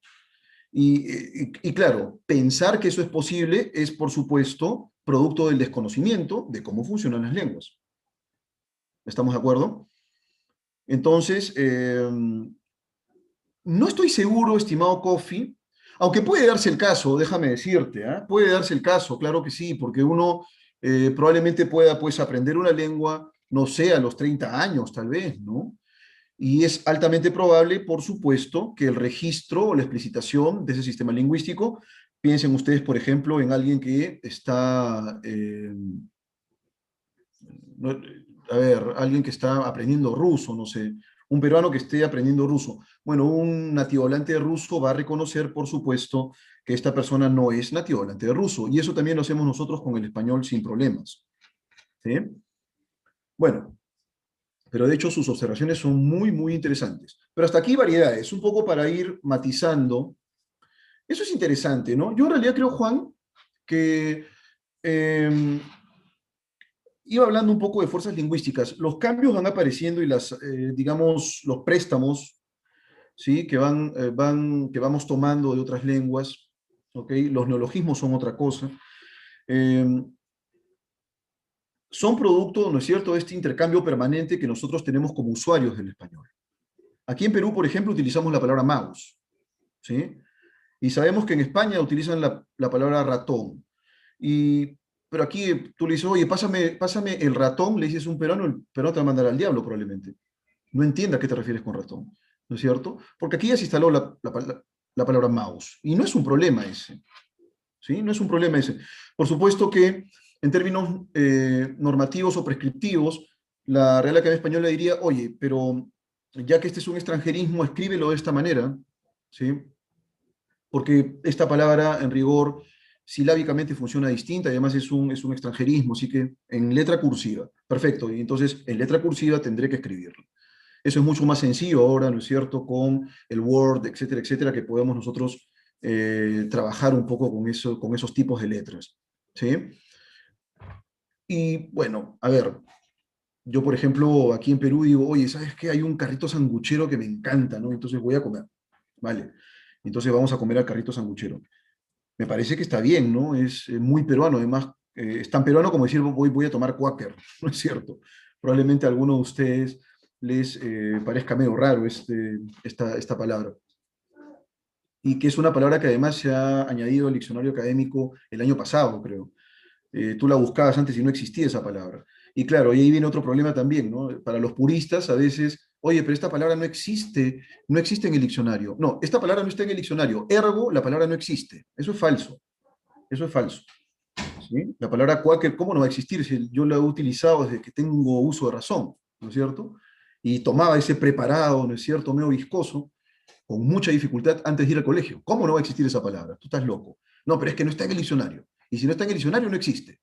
Y claro, pensar que eso es posible es, por supuesto, producto del desconocimiento de cómo funcionan las lenguas. ¿Estamos de acuerdo? Entonces, No estoy seguro, estimado Kofi, aunque puede darse el caso, déjame decirte, ¿ah? Puede darse el caso, claro que sí, porque uno probablemente pueda pues aprender una lengua, no sé, a los 30 años tal vez, ¿no? Y es altamente probable, por supuesto, que el registro o la explicitación de ese sistema lingüístico, piensen ustedes, por ejemplo, en alguien que está, a ver, alguien que está aprendiendo ruso, no sé, un peruano que esté aprendiendo ruso. Bueno, un nativo hablante de ruso va a reconocer, por supuesto, que esta persona no es nativo hablante de ruso, y eso también lo hacemos nosotros con el español sin problemas. ¿Sí? Bueno, pero de hecho sus observaciones son muy, muy interesantes. Pero hasta aquí variedades, un poco para ir matizando. Eso es interesante, ¿no? Yo en realidad creo, Juan, que eh, iba hablando un poco de fuerzas lingüísticas. Los cambios van apareciendo y digamos, los préstamos, ¿sí? Que vamos tomando de otras lenguas, ¿ok? Los neologismos son otra cosa. Eh, Son producto, ¿no es cierto?, de este intercambio permanente que nosotros tenemos como usuarios del español. Aquí en Perú, por ejemplo, utilizamos la palabra mouse, ¿sí? Y sabemos que en España utilizan la palabra ratón. Y, pero aquí tú le dices, oye, pásame el ratón, le dices a un peruano, el peruano te va a mandar al diablo probablemente. No entienda a qué te refieres con ratón, ¿no es cierto? Porque aquí ya se instaló la palabra mouse. Y no es un problema ese, ¿sí? No es un problema ese. Por supuesto que en términos normativos o prescriptivos, la Real Academia Española diría, oye, pero ya que este es un extranjerismo, escríbelo de esta manera, ¿sí? Porque esta palabra en rigor silábicamente funciona distinta y además es un extranjerismo, así que en letra cursiva. Perfecto, y entonces en letra cursiva tendré que escribirlo. Eso es mucho más sencillo ahora, ¿no es cierto?, con el Word, etcétera, etcétera, que podemos nosotros trabajar un poco con, eso, con esos tipos de letras. ¿Sí? Y bueno, a ver, yo por ejemplo aquí en Perú digo, oye, ¿sabes qué? Hay un carrito sanguchero que me encanta, ¿no? Entonces voy a comer, ¿vale? Entonces vamos a comer al carrito sanguchero. Me parece que está bien, ¿no? Es muy peruano, además, es tan peruano como decir voy a tomar cuáquer, ¿no es cierto? Probablemente a alguno de ustedes les parezca medio raro esta palabra. Y que es una palabra que además se ha añadido al diccionario académico el año pasado, creo. Tú la buscabas antes y no existía esa palabra. Y claro, y ahí viene otro problema también, ¿no? Para los puristas a veces, oye, pero esta palabra no existe en el diccionario. No, esta palabra no está en el diccionario, ergo la palabra no existe. Eso es falso, eso es falso. ¿Sí? La palabra quaker, ¿cómo no va a existir si yo la he utilizado desde que tengo uso de razón, ¿no es cierto? Y tomaba ese preparado, ¿no es cierto?, medio viscoso, con mucha dificultad antes de ir al colegio. ¿Cómo no va a existir esa palabra? Tú estás loco. No, pero es que no está en el diccionario. Y si no está en el diccionario, no existe.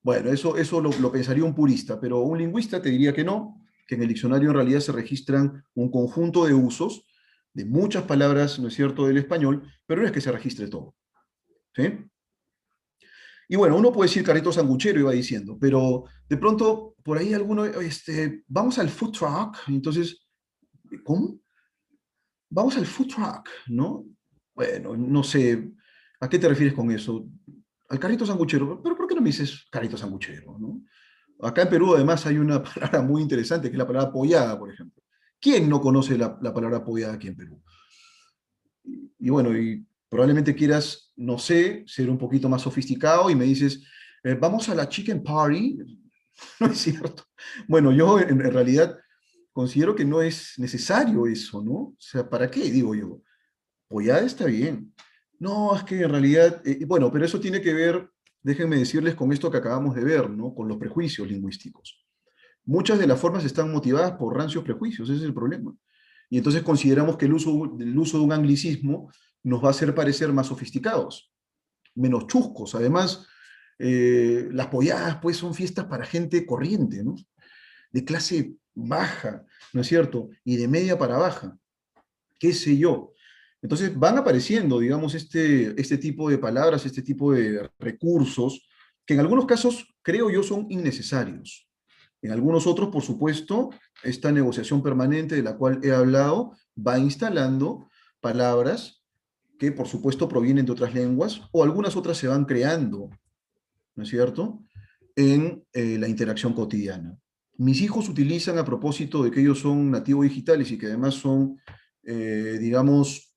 Bueno, eso lo pensaría un purista, pero un lingüista te diría que no, que en el diccionario en realidad se registran un conjunto de usos de muchas palabras, ¿no es cierto?, del español, pero no es que se registre todo. ¿Sí? Y bueno, uno puede decir carrito sanguchero, iba diciendo, pero de pronto por ahí alguno, vamos al food truck, entonces, ¿cómo? Vamos al food truck, ¿no? Bueno, no sé, ¿a qué te refieres con eso? Al carrito sanguchero, pero ¿por qué no me dices carrito sanguchero, no? Acá en Perú además hay una palabra muy interesante, que es la palabra pollada, por ejemplo. ¿Quién no conoce la palabra pollada aquí en Perú? Y bueno, y probablemente quieras, no sé, ser un poquito más sofisticado y me dices, vamos a la chicken party, ¿no es cierto? Bueno, yo en realidad considero que no es necesario eso, ¿no? O sea, ¿para qué? Digo yo, pollada está bien. No, es que en realidad, bueno, pero eso tiene que ver, déjenme decirles, con esto que acabamos de ver, ¿no? Con los prejuicios lingüísticos. Muchas de las formas están motivadas por rancios prejuicios, ese es el problema. Y entonces consideramos que el uso de un anglicismo nos va a hacer parecer más sofisticados, menos chuscos. Además, las polladas pues son fiestas para gente corriente, ¿no? De clase baja, ¿no es cierto? Y de media para baja, qué sé yo. Entonces van apareciendo, digamos, este tipo de palabras, este tipo de recursos, que en algunos casos creo yo son innecesarios. En algunos otros, por supuesto, esta negociación permanente de la cual he hablado va instalando palabras que, por supuesto, provienen de otras lenguas o algunas otras se van creando, ¿no es cierto?, en la interacción cotidiana. Mis hijos utilizan, a propósito de que ellos son nativos digitales y que además son digamos,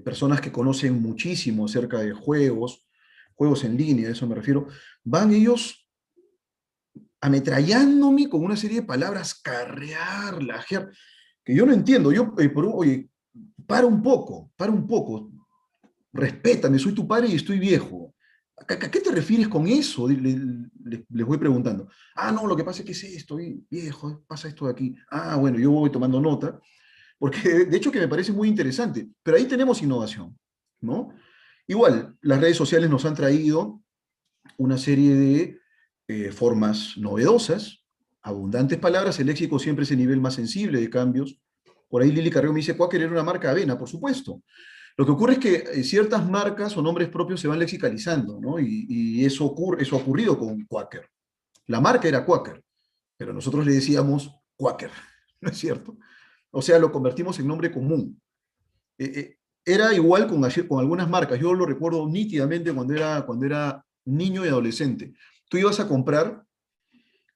personas que conocen muchísimo acerca de juegos en línea, a eso me refiero, van ellos ametrallándome con una serie de palabras, carrear, lajear, que yo no entiendo. Yo, oye, para un poco, respétame, soy tu padre y estoy viejo. ¿A qué te refieres con eso? Les voy preguntando. Ah, no, lo que pasa es que sí, estoy viejo, pasa esto de aquí. Ah, bueno, yo voy tomando nota, porque de hecho que me parece muy interesante, pero ahí tenemos innovación, ¿no? Igual, las redes sociales nos han traído una serie de formas novedosas, abundantes palabras, el léxico siempre es el nivel más sensible de cambios. Por ahí Lili Carrió me dice, Quaker era una marca de avena, por supuesto. Lo que ocurre es que ciertas marcas o nombres propios se van lexicalizando, ¿no? Y eso ha ocurrido con Quaker. La marca era Quaker, pero nosotros le decíamos Quaker, ¿no es cierto? O sea, lo convertimos en nombre común. Era igual con algunas marcas. Yo lo recuerdo nítidamente cuando era niño y adolescente. Tú ibas a comprar,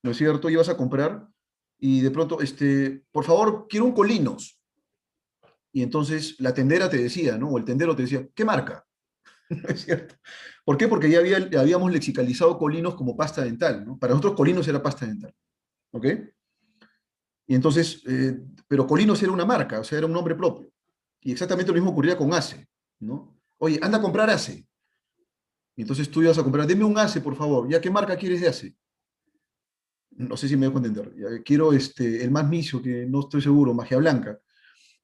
¿no es cierto? Ibas a comprar y de pronto, por favor, quiero un Colinos. Y entonces la tendera te decía, ¿no? O el tendero te decía, ¿qué marca? ¿No es cierto? ¿Por qué? Porque habíamos lexicalizado Colinos como pasta dental, ¿no? Para nosotros Colinos era pasta dental, ¿ok? Y entonces, pero Colinos era una marca, o sea, era un nombre propio. Y exactamente lo mismo ocurría con ACE, ¿no? Oye, anda a comprar ACE. Y entonces tú ibas a comprar, deme un ACE, por favor. ¿Ya qué marca quieres de ACE? No sé si me dejo entender. Ya, quiero el más misio, que no estoy seguro, magia blanca,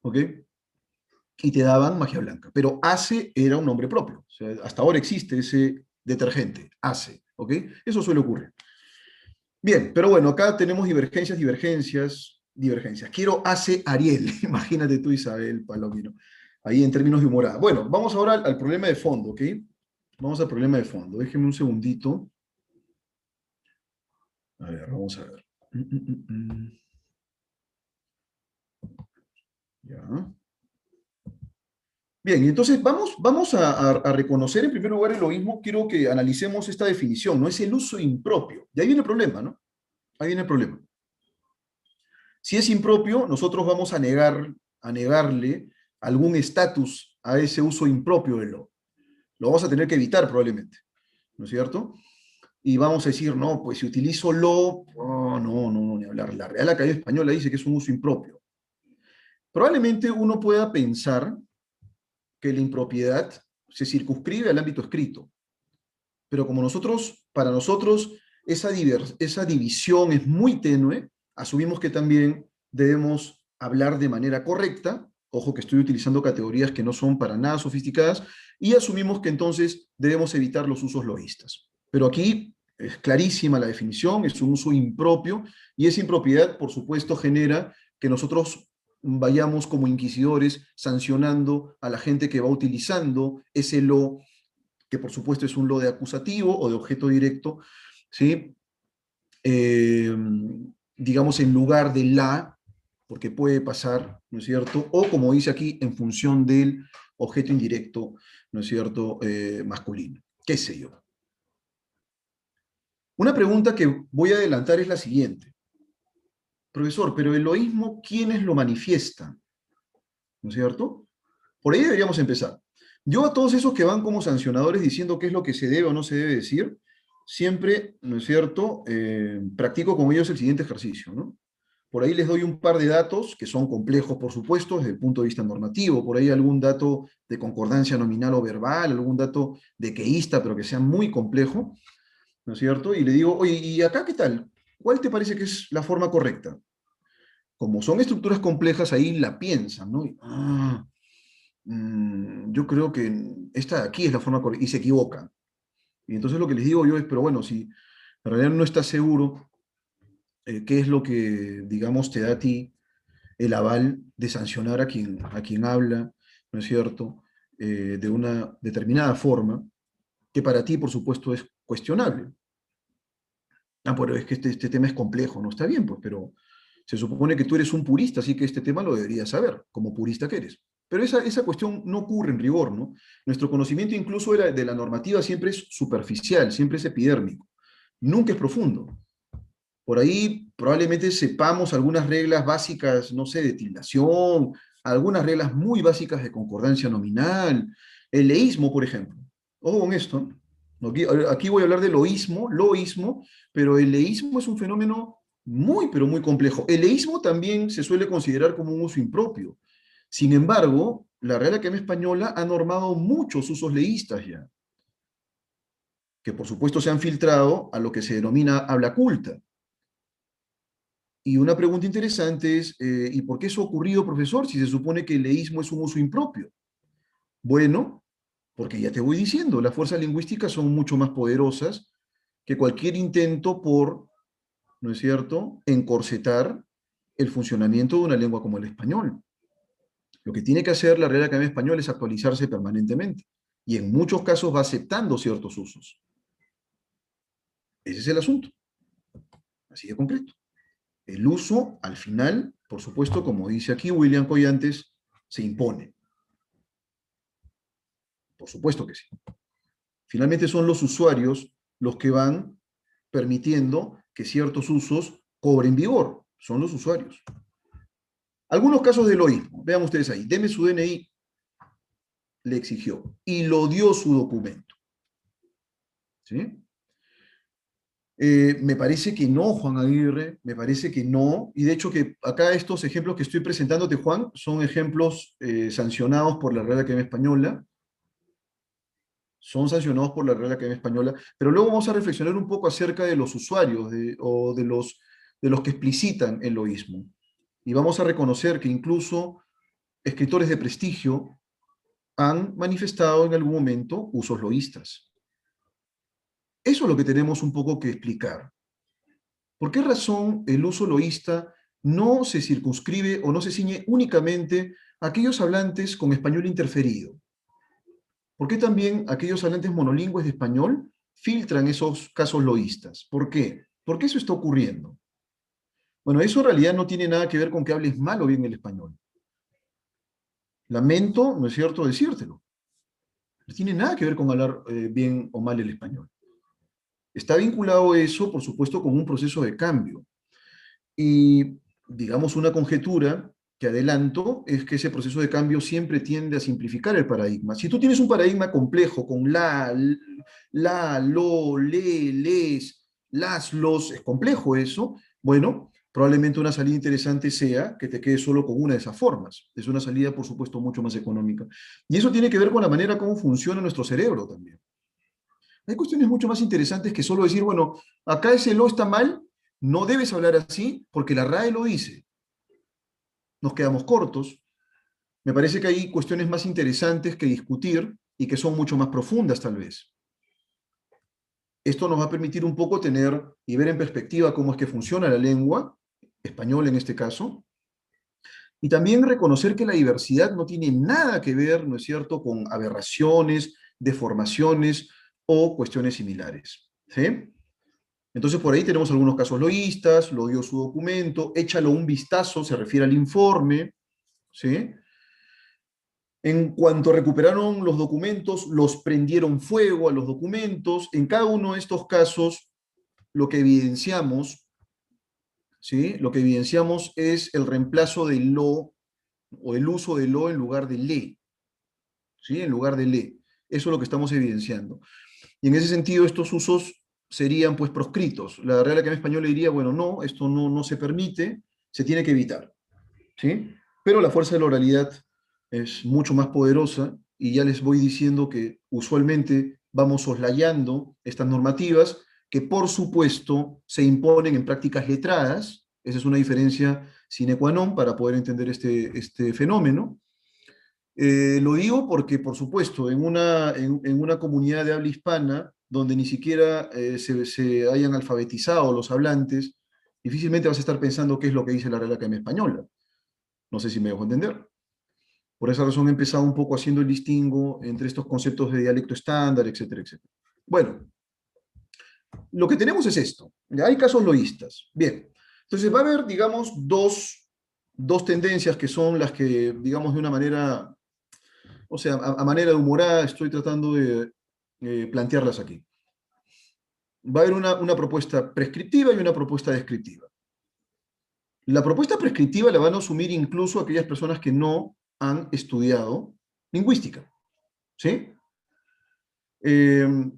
¿ok? Y te daban magia blanca. Pero ACE era un nombre propio. O sea, hasta ahora existe ese detergente, ACE, ¿ok? Eso suele ocurrir. Bien, pero bueno, acá tenemos divergencias. Quiero ACE Ariel, imagínate tú, Isabel Palomino, ahí en términos de humorada. Bueno, vamos ahora al problema de fondo, ¿ok? Vamos al problema de fondo. Déjenme un segundito. A ver, vamos a ver. Ya. Bien, entonces vamos a reconocer en primer lugar el loísmo. Quiero que analicemos esta definición, ¿no? Es el uso impropio. Y ahí viene el problema, ¿no? Ahí viene el problema. Si es impropio, nosotros vamos a negarle algún estatus a ese uso impropio de lo. Lo vamos a tener que evitar probablemente, ¿no es cierto? Y vamos a decir, no, pues si utilizo lo, oh, no, ni hablar. La Real Academia Española dice que es un uso impropio. Probablemente uno pueda pensar que la impropiedad se circunscribe al ámbito escrito, pero como para nosotros, esa división es muy tenue, asumimos que también debemos hablar de manera correcta, ojo que estoy utilizando categorías que no son para nada sofisticadas, y asumimos que entonces debemos evitar los usos loístas. Pero aquí es clarísima la definición, es un uso impropio, y esa impropiedad, por supuesto, genera que nosotros vayamos como inquisidores sancionando a la gente que va utilizando ese lo, que por supuesto es un lo de acusativo o de objeto directo, ¿sí? Eh, digamos en lugar de la, porque puede pasar, ¿no es cierto? O como dice aquí, en función del objeto indirecto, ¿no es cierto? Masculino. ¿Qué sé yo? Una pregunta que voy a adelantar es la siguiente. Profesor, pero el loísmo, ¿quiénes lo manifiestan? ¿No es cierto? Por ahí deberíamos empezar. Yo a todos esos que van como sancionadores diciendo qué es lo que se debe o no se debe decir, siempre, ¿no es cierto?, practico con ellos el siguiente ejercicio, ¿no? Por ahí les doy un par de datos que son complejos, por supuesto, desde el punto de vista normativo. Por ahí algún dato de concordancia nominal o verbal, algún dato de queísta, pero que sea muy complejo, ¿no es cierto? Y le digo, oye, ¿y acá qué tal? ¿Cuál te parece que es la forma correcta? Como son estructuras complejas, ahí la piensan, ¿no? Yo creo que esta de aquí es la forma correcta, y se equivocan. Y entonces lo que les digo yo es, pero bueno, si en realidad no estás seguro, ¿qué es lo que, digamos, te da a ti el aval de sancionar a quien habla, ¿no es cierto?, de una determinada forma, que para ti, por supuesto, es cuestionable. Ah, pero es que este tema es complejo, no está bien, pues, pero se supone que tú eres un purista, así que este tema lo deberías saber, como purista que eres. Pero esa cuestión no ocurre en rigor, ¿no? Nuestro conocimiento incluso de la normativa siempre es superficial, siempre es epidérmico, nunca es profundo. Por ahí probablemente sepamos algunas reglas básicas, no sé, de tildación, algunas reglas muy básicas de concordancia nominal, el leísmo, por ejemplo. Ojo con esto. Aquí voy a hablar del loísmo, pero el leísmo es un fenómeno muy, pero muy complejo. El leísmo también se suele considerar como un uso impropio. Sin embargo, la Real Academia Española ha normado muchos usos leístas ya, que por supuesto se han filtrado a lo que se denomina habla culta. Y una pregunta interesante es, ¿y por qué eso ha ocurrido, profesor, si se supone que el leísmo es un uso impropio? Bueno, porque ya te voy diciendo, las fuerzas lingüísticas son mucho más poderosas que cualquier intento por, ¿no es cierto?, encorsetar el funcionamiento de una lengua como el español. Lo que tiene que hacer la Real Academia Española es actualizarse permanentemente y en muchos casos va aceptando ciertos usos. Ese es el asunto, así de concreto. El uso, al final, por supuesto, como dice aquí William Collantes, se impone. Por supuesto que sí. Finalmente son los usuarios los que van permitiendo que ciertos usos cobren vigor. Son los usuarios. Algunos casos de loísmo. Vean ustedes ahí. Deme su DNI, le exigió, y lo dio su documento. ¿Sí? Me parece que no, Juan Aguirre, me parece que no. Y de hecho que acá estos ejemplos que estoy presentándote, Juan, son ejemplos sancionados por la Real Academia Española. Son sancionados por la Real Academia Española. Pero luego vamos a reflexionar un poco acerca de los usuarios o de los que explicitan el loísmo. Y vamos a reconocer que incluso escritores de prestigio han manifestado en algún momento usos loístas. Eso es lo que tenemos un poco que explicar. ¿Por qué razón el uso loísta no se circunscribe o no se ciñe únicamente a aquellos hablantes con español interferido? ¿Por qué también aquellos hablantes monolingües de español filtran esos casos loístas? ¿Por qué? ¿Por qué eso está ocurriendo? Bueno, eso en realidad no tiene nada que ver con que hables mal o bien el español. Lamento, ¿no es cierto?, decírtelo. No tiene nada que ver con hablar bien o mal el español. Está vinculado eso, por supuesto, con un proceso de cambio. Y, digamos, una conjetura que adelanto es que ese proceso de cambio siempre tiende a simplificar el paradigma. Si tú tienes un paradigma complejo con lo, le, les, las, los, es complejo eso, bueno, probablemente una salida interesante sea que te quedes solo con una de esas formas. Es una salida, por supuesto, mucho más económica. Y eso tiene que ver con la manera como funciona nuestro cerebro también. Hay cuestiones mucho más interesantes que solo decir, bueno, acá ese lo está mal, no debes hablar así porque la RAE lo dice. Nos quedamos cortos. Me parece que hay cuestiones más interesantes que discutir y que son mucho más profundas tal vez. Esto nos va a permitir un poco tener y ver en perspectiva cómo es que funciona la lengua, español en este caso, y también reconocer que la diversidad no tiene nada que ver, ¿no es cierto?, con aberraciones, deformaciones o cuestiones similares. ¿Sí? Entonces, por ahí tenemos algunos casos loístas, lo dio su documento, échalo un vistazo, se refiere al informe, ¿sí? En cuanto recuperaron los documentos, los prendieron fuego a los documentos. En cada uno de estos casos, lo que evidenciamos, ¿sí?, lo que evidenciamos es el reemplazo de lo o el uso de lo en lugar de le, ¿sí?, en lugar de le. Eso es lo que estamos evidenciando. Y en ese sentido, estos usos serían pues proscritos. La Real Academia Española diría, bueno, no, esto no se permite, se tiene que evitar, ¿sí? Pero la fuerza de la oralidad es mucho más poderosa y ya les voy diciendo que usualmente vamos soslayando estas normativas que por supuesto se imponen en prácticas letradas. Esa es una diferencia sine qua non para poder entender este fenómeno. Lo digo porque, por supuesto, en una comunidad de habla hispana, donde ni siquiera se hayan alfabetizado los hablantes, difícilmente vas a estar pensando qué es lo que dice la Real Academia Española. No sé si me dejo entender. Por esa razón he empezado un poco haciendo el distingo entre estos conceptos de dialecto estándar, etcétera, etcétera. Bueno, lo que tenemos es esto. Hay casos loístas. Bien, entonces va a haber, digamos, dos tendencias que son las que, digamos, de una manera, o sea, a manera de humorada estoy tratando de plantearlas aquí. Va a haber una propuesta prescriptiva y una propuesta descriptiva. La propuesta prescriptiva la van a asumir incluso aquellas personas que no han estudiado lingüística, ¿sí? Eh,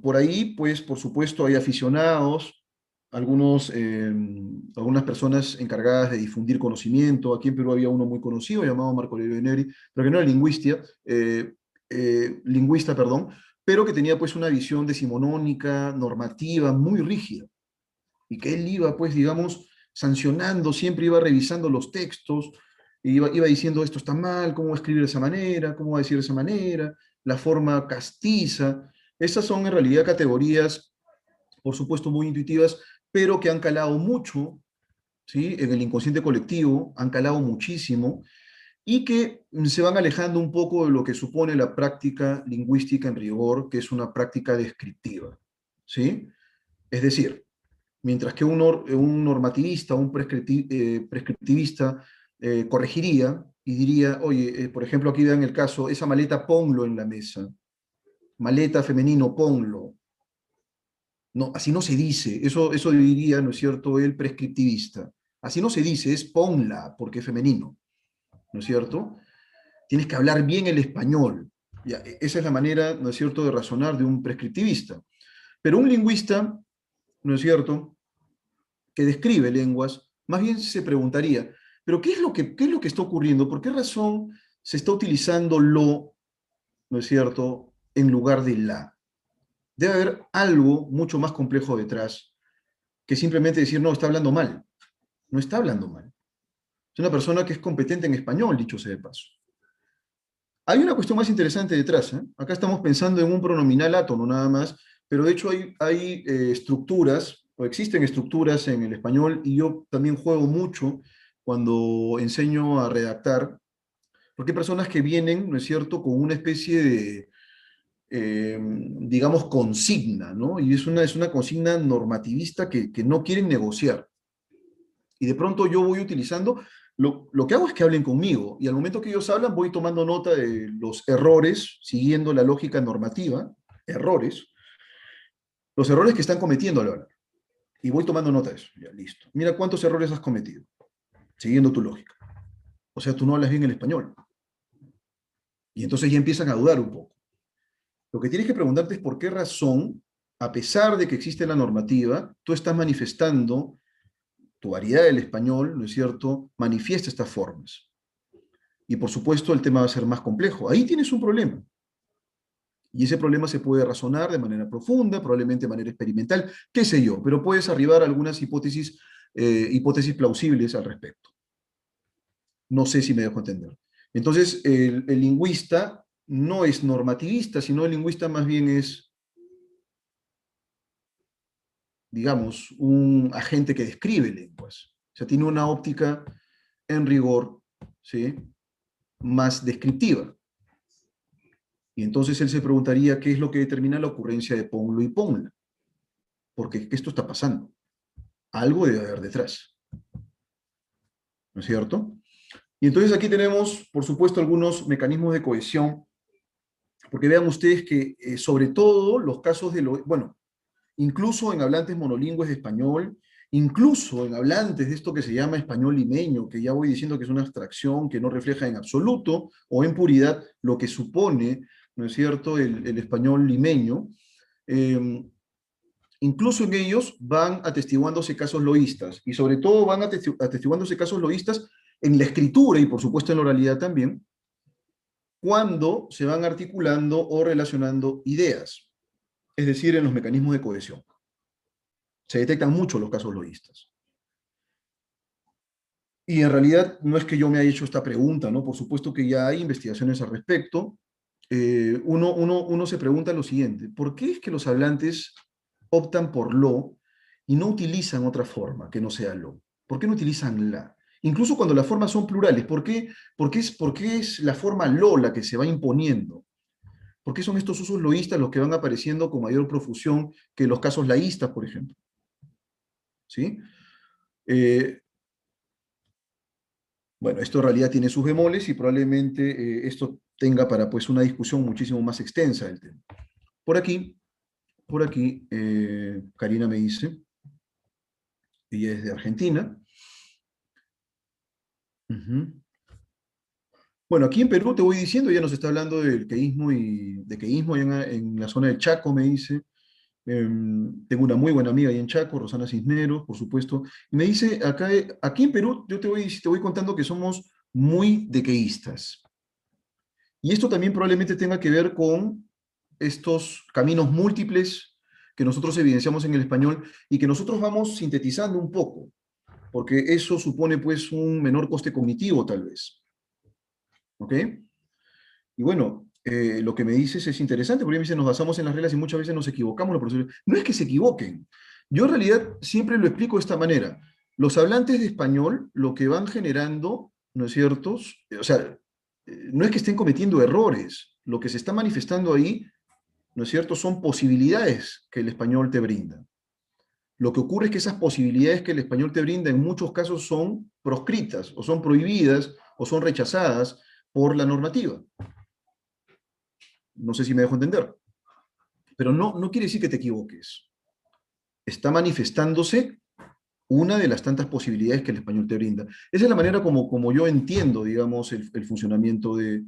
por ahí, pues, por supuesto, hay aficionados, algunas personas encargadas de difundir conocimiento. Aquí en Perú había uno muy conocido llamado Marco Aurelio Neri, pero que no era lingüista, perdón, pero que tenía pues una visión decimonónica, normativa, muy rígida, y que él iba, pues, digamos, sancionando, siempre iba revisando los textos, e iba diciendo esto está mal, cómo va a escribir de esa manera, cómo va a decir de esa manera, la forma castiza. Esas son en realidad categorías, por supuesto, muy intuitivas, pero que han calado mucho, ¿sí? En el inconsciente colectivo, han calado muchísimo, y que se van alejando un poco de lo que supone la práctica lingüística en rigor, que es una práctica descriptiva, ¿sí? Es decir, mientras que un normativista, prescriptivista corregiría y diría, oye, por ejemplo, aquí dan el caso, esa maleta ponlo en la mesa, maleta femenino ponlo. No, así no se dice, eso diría, ¿no es cierto?, el prescriptivista. Así no se dice, es ponla, porque es femenino, ¿no es cierto? Tienes que hablar bien el español. Ya, esa es la manera, ¿no es cierto?, de razonar de un prescriptivista. Pero un lingüista, ¿no es cierto?, que describe lenguas, más bien se preguntaría, pero qué es lo que está ocurriendo? ¿Por qué razón se está utilizando lo, ¿no es cierto?, en lugar de la? Debe haber algo mucho más complejo detrás que simplemente decir, no, está hablando mal. No está hablando mal. Es una persona que es competente en español, dicho sea de paso. Hay una cuestión más interesante detrás, ¿eh? Acá estamos pensando en un pronominal átono nada más, pero de hecho hay estructuras, o existen estructuras en el español, y yo también juego mucho cuando enseño a redactar, porque hay personas que vienen, ¿no es cierto?, con una especie de, digamos, consigna, ¿no? Y es una consigna normativista que no quieren negociar. Y de pronto yo voy utilizando, lo que hago es que hablen conmigo, y al momento que ellos hablan voy tomando nota de los errores, siguiendo la lógica normativa, errores, los errores que están cometiendo al hablar. Y voy tomando nota de eso. Ya, listo. Mira cuántos errores has cometido, siguiendo tu lógica. O sea, tú no hablas bien el español. Y entonces ya empiezan a dudar un poco. Lo que tienes que preguntarte es por qué razón, a pesar de que existe la normativa, tú estás manifestando tu variedad del español, ¿no es cierto?, manifiesta estas formas. Y por supuesto el tema va a ser más complejo. Ahí tienes un problema. Y ese problema se puede razonar de manera profunda, probablemente de manera experimental, qué sé yo, pero puedes arribar a algunas hipótesis plausibles al respecto. No sé si me dejo entender. Entonces, el lingüista no es normativista, sino el lingüista más bien es, digamos, un agente que describe lenguas. O sea, tiene una óptica en rigor, ¿sí?, más descriptiva. Y entonces él se preguntaría qué es lo que determina la ocurrencia de ponlo y ponla. Porque esto está pasando. Algo debe haber detrás. ¿No es cierto? Y entonces aquí tenemos, por supuesto, algunos mecanismos de cohesión, porque vean ustedes que sobre todo los casos bueno, incluso en hablantes monolingües de español, incluso en hablantes de esto que se llama español limeño, que ya voy diciendo que es una abstracción que no refleja en absoluto o en puridad lo que supone, ¿no es cierto?, el español limeño. Incluso en ellos van atestiguándose casos loístas, y sobre todo van atestiguándose casos loístas en la escritura y por supuesto en la oralidad también, cuando se van articulando o relacionando ideas, es decir, en los mecanismos de cohesión. Se detectan mucho los casos loístas. Y en realidad no es que yo me haya hecho esta pregunta, ¿no? Por supuesto que ya hay investigaciones al respecto. Uno se pregunta lo siguiente: ¿por qué es que los hablantes optan por lo y no utilizan otra forma que no sea lo? ¿Por qué no utilizan la? Incluso cuando las formas son plurales, por qué es la forma lo la que se va imponiendo? ¿Por qué son estos usos loístas los que van apareciendo con mayor profusión que los casos laístas, por ejemplo? ¿Sí? Eh, Bueno, esto en realidad tiene sus bemoles y probablemente esto tenga para pues una discusión muchísimo más extensa del tema. Por aquí, Karina me dice, ella es de Argentina, Ujú. Bueno, aquí en Perú te voy diciendo, ya nos está hablando del queísmo y de queísmo allá en la zona del Chaco, me dice. Tengo una muy buena amiga ahí en Chaco, Rosana Cisneros, por supuesto. Y me dice, acá, aquí en Perú, yo te voy contando que somos muy dequeístas. Y esto también probablemente tenga que ver con estos caminos múltiples que nosotros evidenciamos en el español y que nosotros vamos sintetizando un poco, porque eso supone pues un menor coste cognitivo tal vez. ¿Ok? Y bueno, lo que me dices es interesante, porque me dice, nos basamos en las reglas y muchas veces nos equivocamos los profesores. No es que se equivoquen. Yo en realidad siempre lo explico de esta manera. Los hablantes de español lo que van generando, ¿no es cierto? O sea, no es que estén cometiendo errores. Lo que se está manifestando ahí, ¿no es cierto?, son posibilidades que el español te brinda. Lo que ocurre es que esas posibilidades que el español te brinda en muchos casos son proscritas, o son prohibidas, o son rechazadas por la normativa. No sé si me dejo entender. Pero no quiere decir que te equivoques. Está manifestándose una de las tantas posibilidades que el español te brinda. Esa es la manera como yo entiendo, digamos, el funcionamiento de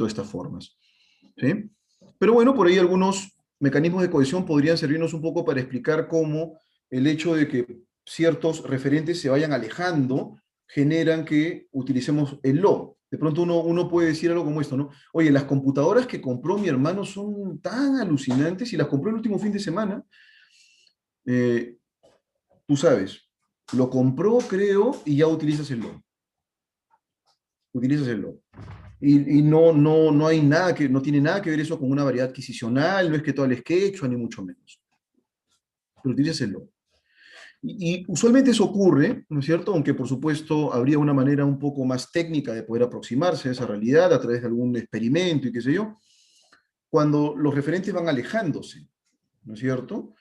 estas formas. ¿Sí? Pero bueno, por ahí algunos mecanismos de cohesión podrían servirnos un poco para explicar cómo el hecho de que ciertos referentes se vayan alejando generan que utilicemos el lo. De pronto uno puede decir algo como esto, ¿no? Oye, las computadoras que compró mi hermano son tan alucinantes y las compró el último fin de semana. Eh, Tú sabes, lo compró, creo, y ya utilizas el lo. Utilizas el lo. Y no hay nada no tiene nada que ver eso con una variedad adquisicional, no es que todo el quechua, ni mucho menos. Pero utilizas el lo. Y usualmente eso ocurre, ¿no es cierto? Aunque por supuesto habría una manera un poco más técnica de poder aproximarse a esa realidad a través de algún experimento y qué sé yo, cuando los referentes van alejándose, ¿no es cierto?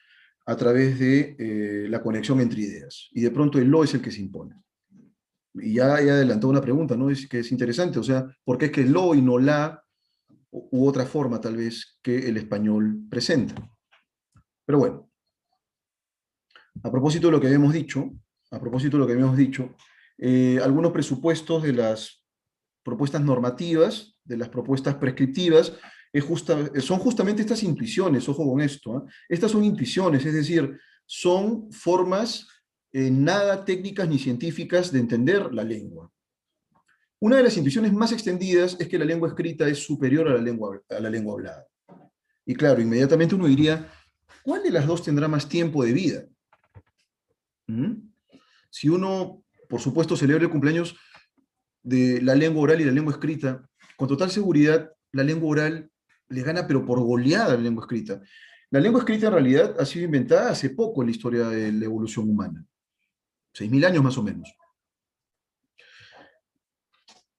A través de la conexión entre ideas. Y de pronto el lo es el que se impone. Y ya adelantó una pregunta, ¿no? Es que es interesante, o sea, ¿por qué es que lo y no la u otra forma tal vez que el español presenta? Pero bueno, a propósito de lo que habíamos dicho, a propósito de lo que habíamos dicho, algunos presupuestos de las propuestas normativas, de las propuestas prescriptivas, son justamente estas intuiciones, ojo con esto, ¿eh? Estas son intuiciones, es decir, son formas nada técnicas ni científicas de entender la lengua. Una de las intuiciones más extendidas es que la lengua escrita es superior a la lengua hablada. Y claro, inmediatamente uno diría, ¿cuál de las dos tendrá más tiempo de vida? ¿Mm? Si uno, por supuesto, celebra el cumpleaños de la lengua oral y la lengua escrita, con total seguridad, la lengua oral le gana, pero por goleada a la lengua escrita. La lengua escrita en realidad ha sido inventada hace poco en la historia de la evolución humana, 6.000 años más o menos.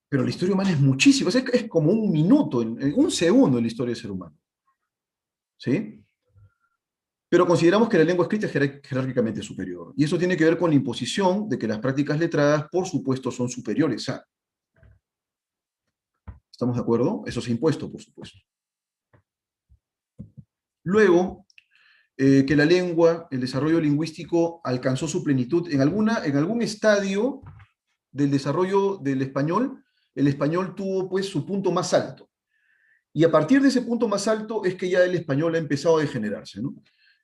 Pero la historia humana es muchísimo, es como un minuto, un segundo en la historia del ser humano. ¿Sí? Pero consideramos que la lengua escrita es jerárquicamente superior. Y eso tiene que ver con la imposición de que las prácticas letradas, por supuesto, son superiores a. ¿Estamos de acuerdo? Eso se ha impuesto, por supuesto. Luego, que la lengua, el desarrollo lingüístico alcanzó su plenitud en algún estadio del desarrollo del español, el español tuvo pues su punto más alto. Y a partir de ese punto más alto es que ya el español ha empezado a degenerarse, ¿no?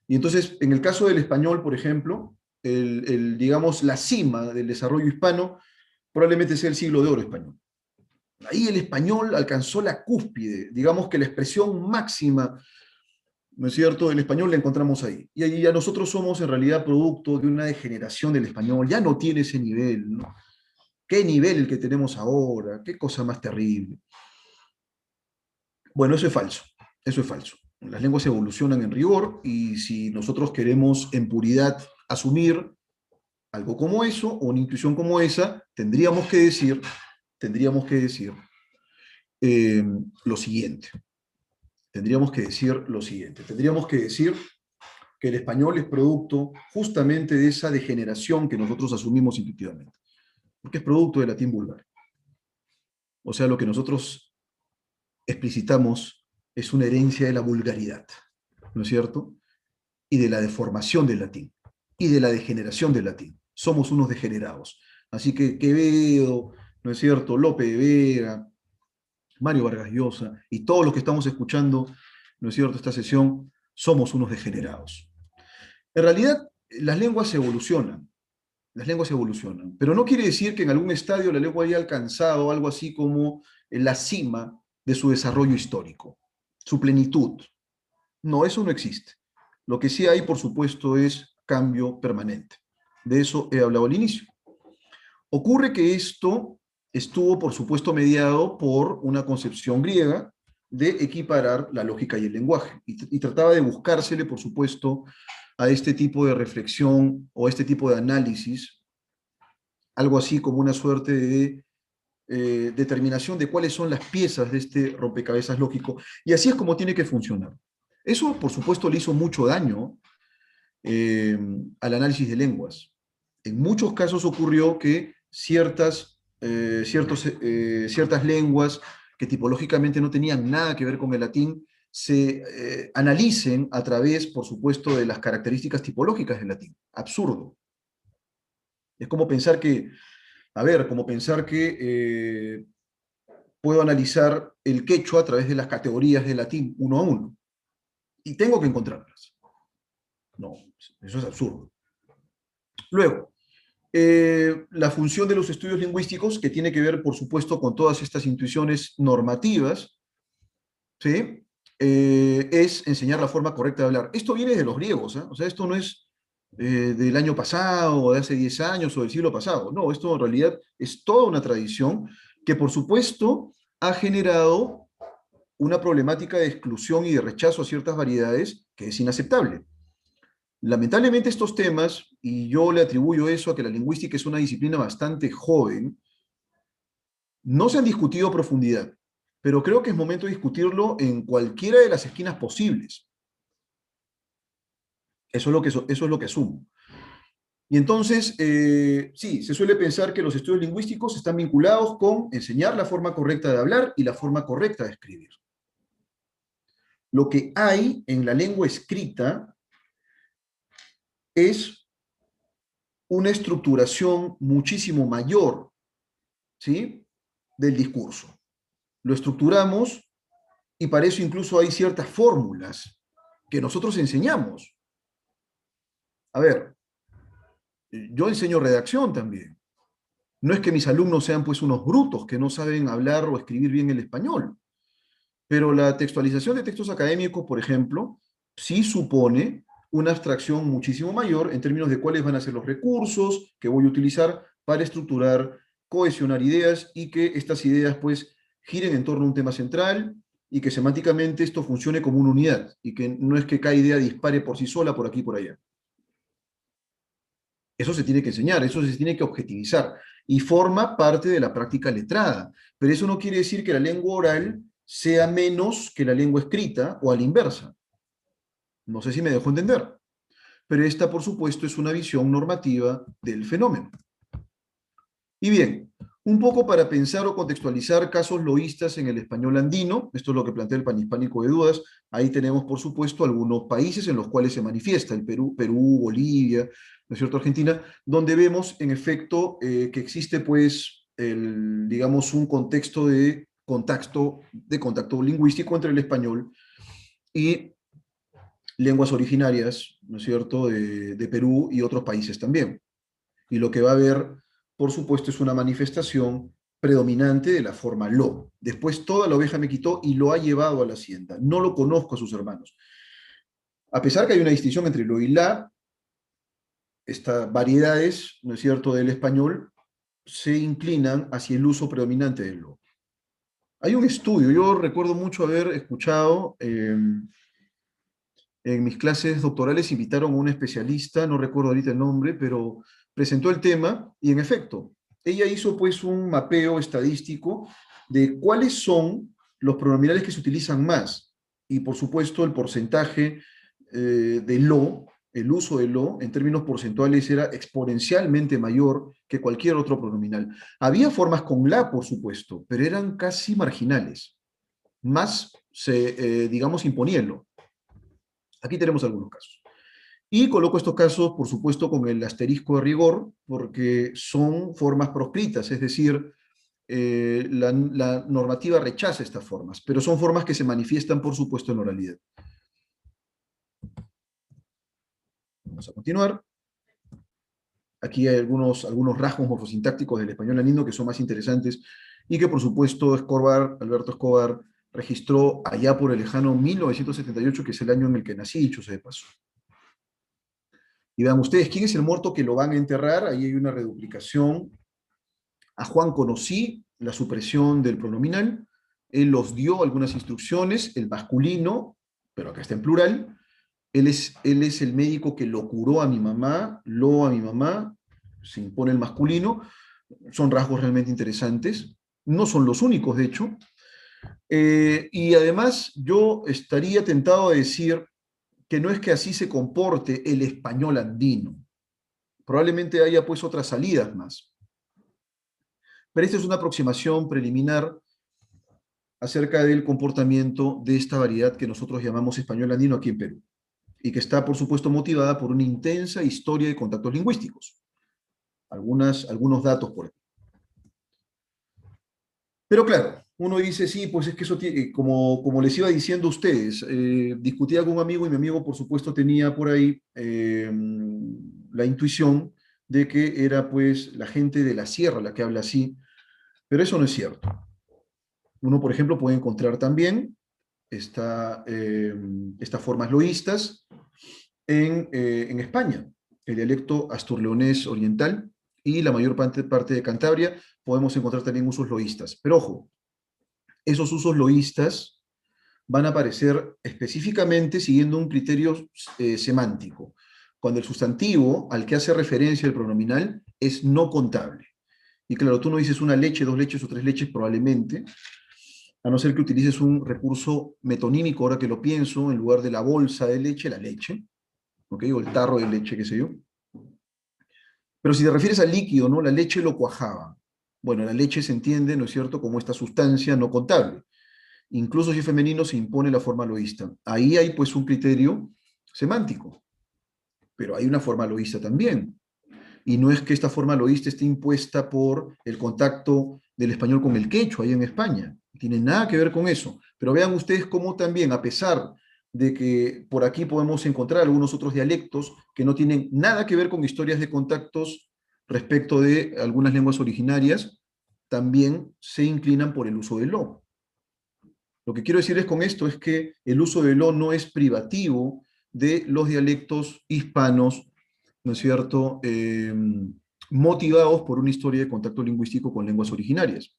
Y entonces, en el caso del español, por ejemplo, digamos, la cima del desarrollo hispano probablemente sea el siglo de oro español. Ahí el español alcanzó la cúspide, digamos que la expresión máxima, ¿no es cierto?, del español la encontramos ahí. Y ahí ya nosotros somos en realidad producto de una degeneración del español, ya no tiene ese nivel, ¿no? ¿Qué nivel el que tenemos ahora? ¿Qué cosa más terrible? Bueno, eso es falso, eso es falso. Las lenguas evolucionan en rigor y si nosotros queremos en puridad asumir algo como eso o una intuición como esa, tendríamos que decir eh, lo siguiente. Tendríamos que decir lo siguiente. Tendríamos que decir que el español es producto justamente de esa degeneración que nosotros asumimos intuitivamente, porque es producto del latín vulgar. O sea, lo que nosotros explicitamos es una herencia de la vulgaridad, ¿no es cierto? Y de la deformación del latín, y de la degeneración del latín. Somos unos degenerados. Así que Quevedo, ¿no es cierto? Lope de Vega, Mario Vargas Llosa, y todos los que estamos escuchando, ¿no es cierto?, esta sesión, somos unos degenerados. En realidad, las lenguas evolucionan, pero no quiere decir que en algún estadio la lengua haya alcanzado algo así como la cima de su desarrollo histórico, su plenitud. No, eso no existe. Lo que sí hay, por supuesto, es cambio permanente. De eso he hablado al inicio. Ocurre que esto estuvo, por supuesto, mediado por una concepción griega de equiparar la lógica y el lenguaje, y trataba de buscársele, por supuesto, a este tipo de reflexión o este tipo de análisis, algo así como una suerte de determinación de cuáles son las piezas de este rompecabezas lógico, y así es como tiene que funcionar. Eso, por supuesto, le hizo mucho daño al análisis de lenguas. En muchos casos ocurrió que ciertas lenguas que tipológicamente no tenían nada que ver con el latín se analicen a través, por supuesto, de las características tipológicas del latín. Absurdo. Es como pensar que, a ver, como pensar que puedo analizar el quechua a través de las categorías del latín uno a uno, y tengo que encontrarlas. No, eso es absurdo. Luego, la función de los estudios lingüísticos, que tiene que ver, por supuesto, con todas estas intuiciones normativas, ¿sí? Es enseñar la forma correcta de hablar. Esto viene de los griegos, ¿eh? O sea, esto no es del año pasado, o de hace 10 años, o del siglo pasado. No, esto en realidad es toda una tradición que, por supuesto, ha generado una problemática de exclusión y de rechazo a ciertas variedades que es inaceptable. Lamentablemente estos temas, y yo le atribuyo eso a que la lingüística es una disciplina bastante joven, no se han discutido a profundidad, pero creo que es momento de discutirlo en cualquiera de las esquinas posibles. Eso es lo que asumo. Y entonces, sí, se suele pensar que los estudios lingüísticos están vinculados con enseñar la forma correcta de hablar y la forma correcta de escribir. Lo que hay en la lengua escrita es una estructuración muchísimo mayor, ¿sí?, del discurso. Lo estructuramos y para eso incluso hay ciertas fórmulas que nosotros enseñamos. A ver, yo enseño redacción también. No es que mis alumnos sean pues unos brutos que no saben hablar o escribir bien el español, pero la textualización de textos académicos, por ejemplo, sí supone una abstracción muchísimo mayor en términos de cuáles van a ser los recursos que voy a utilizar para estructurar, cohesionar ideas y que estas ideas pues giren en torno a un tema central y que semánticamente esto funcione como una unidad y que no es que cada idea dispare por sí sola por aquí y por allá. Eso se tiene que enseñar, eso se tiene que objetivizar y forma parte de la práctica letrada. Pero eso no quiere decir que la lengua oral sea menos que la lengua escrita o a la inversa. No sé si me dejo entender. Pero esta, por supuesto, es una visión normativa del fenómeno. Y bien, un poco para pensar o contextualizar casos loístas en el español andino, esto es lo que plantea el Panhispánico de Dudas, ahí tenemos, por supuesto, algunos países en los cuales se manifiesta, el Perú, Bolivia, ¿no es cierto?, Argentina, donde vemos, en efecto, que existe, pues, digamos, un contexto de contacto lingüístico entre el español y lenguas originarias, ¿no es cierto?, de Perú y otros países también. Y lo que va a haber, por supuesto, es una manifestación predominante de la forma lo. Después toda la oveja me quitó y lo ha llevado a la hacienda. No lo conozco a sus hermanos. A pesar que hay una distinción entre lo y la, estas variedades, ¿no es cierto?, del español se inclinan hacia el uso predominante del lo. Hay un estudio, yo recuerdo mucho haber escuchado en mis clases doctorales invitaron a una especialista, no recuerdo ahorita el nombre, pero presentó el tema y en efecto, ella hizo pues un mapeo estadístico de cuáles son los pronominales que se utilizan más y por supuesto el porcentaje de lo, el uso de lo en términos porcentuales era exponencialmente mayor que cualquier otro pronominal. Había formas con la, por supuesto, pero eran casi marginales. Más se, digamos, imponía el lo. Aquí tenemos algunos casos. Y coloco estos casos, por supuesto, con el asterisco de rigor, porque son formas proscritas, es decir, la normativa rechaza estas formas, pero son formas que se manifiestan, por supuesto, en oralidad. Vamos a continuar. Aquí hay algunos rasgos morfosintácticos del español andino que son más interesantes y que, por supuesto, Alberto Escobar, registró allá por el lejano 1978, que es el año en el que nací, dicho sea de paso. Y vean ustedes, ¿quién es el muerto que lo van a enterrar? Ahí hay una reduplicación. A Juan conocí la supresión del pronominal. Él los dio algunas instrucciones, el masculino, pero acá está en plural. Él es el médico que lo curó a mi mamá, se impone el masculino. Son rasgos realmente interesantes. No son los únicos, de hecho. Y además, yo estaría tentado a decir que no es que así se comporte el español andino. Probablemente haya pues otras salidas más. Pero esta es una aproximación preliminar acerca del comportamiento de esta variedad que nosotros llamamos español andino aquí en Perú, y que está, por supuesto, motivada por una intensa historia de contactos lingüísticos. Algunos datos por aquí. Pero claro, uno dice, sí, pues es que eso tiene, como les iba diciendo a ustedes, discutía con un amigo y mi amigo, por supuesto, tenía por ahí la intuición de que era pues la gente de la sierra la que habla así, pero eso no es cierto. Uno, por ejemplo, puede encontrar también estas formas loístas en España, el dialecto asturleonés oriental y la mayor parte de Cantabria podemos encontrar también usos loístas. Pero ojo, esos usos loístas van a aparecer específicamente siguiendo un criterio semántico, cuando el sustantivo al que hace referencia el pronominal es no contable. Y claro, tú no dices una leche, dos leches o tres leches probablemente, a no ser que utilices un recurso metonímico, ahora que lo pienso, en lugar de la bolsa de leche, la leche, ¿ok? O el tarro de leche, qué sé yo. Pero si te refieres al líquido, ¿no? La leche lo cuajaba. Bueno, la leche se entiende, ¿no es cierto?, como esta sustancia no contable. Incluso si es femenino, se impone la forma loísta. Ahí hay pues un criterio semántico, pero hay una forma loísta también. Y no es que esta forma loísta esté impuesta por el contacto del español con el quechua ahí en España. No tiene nada que ver con eso. Pero vean ustedes cómo también, a pesar de que por aquí podemos encontrar algunos otros dialectos que no tienen nada que ver con historias de contactos respecto de algunas lenguas originarias, también se inclinan por el uso del lo. Lo que quiero decirles con esto es que el uso del lo no es privativo de los dialectos hispanos, ¿no es cierto?, motivados por una historia de contacto lingüístico con lenguas originarias.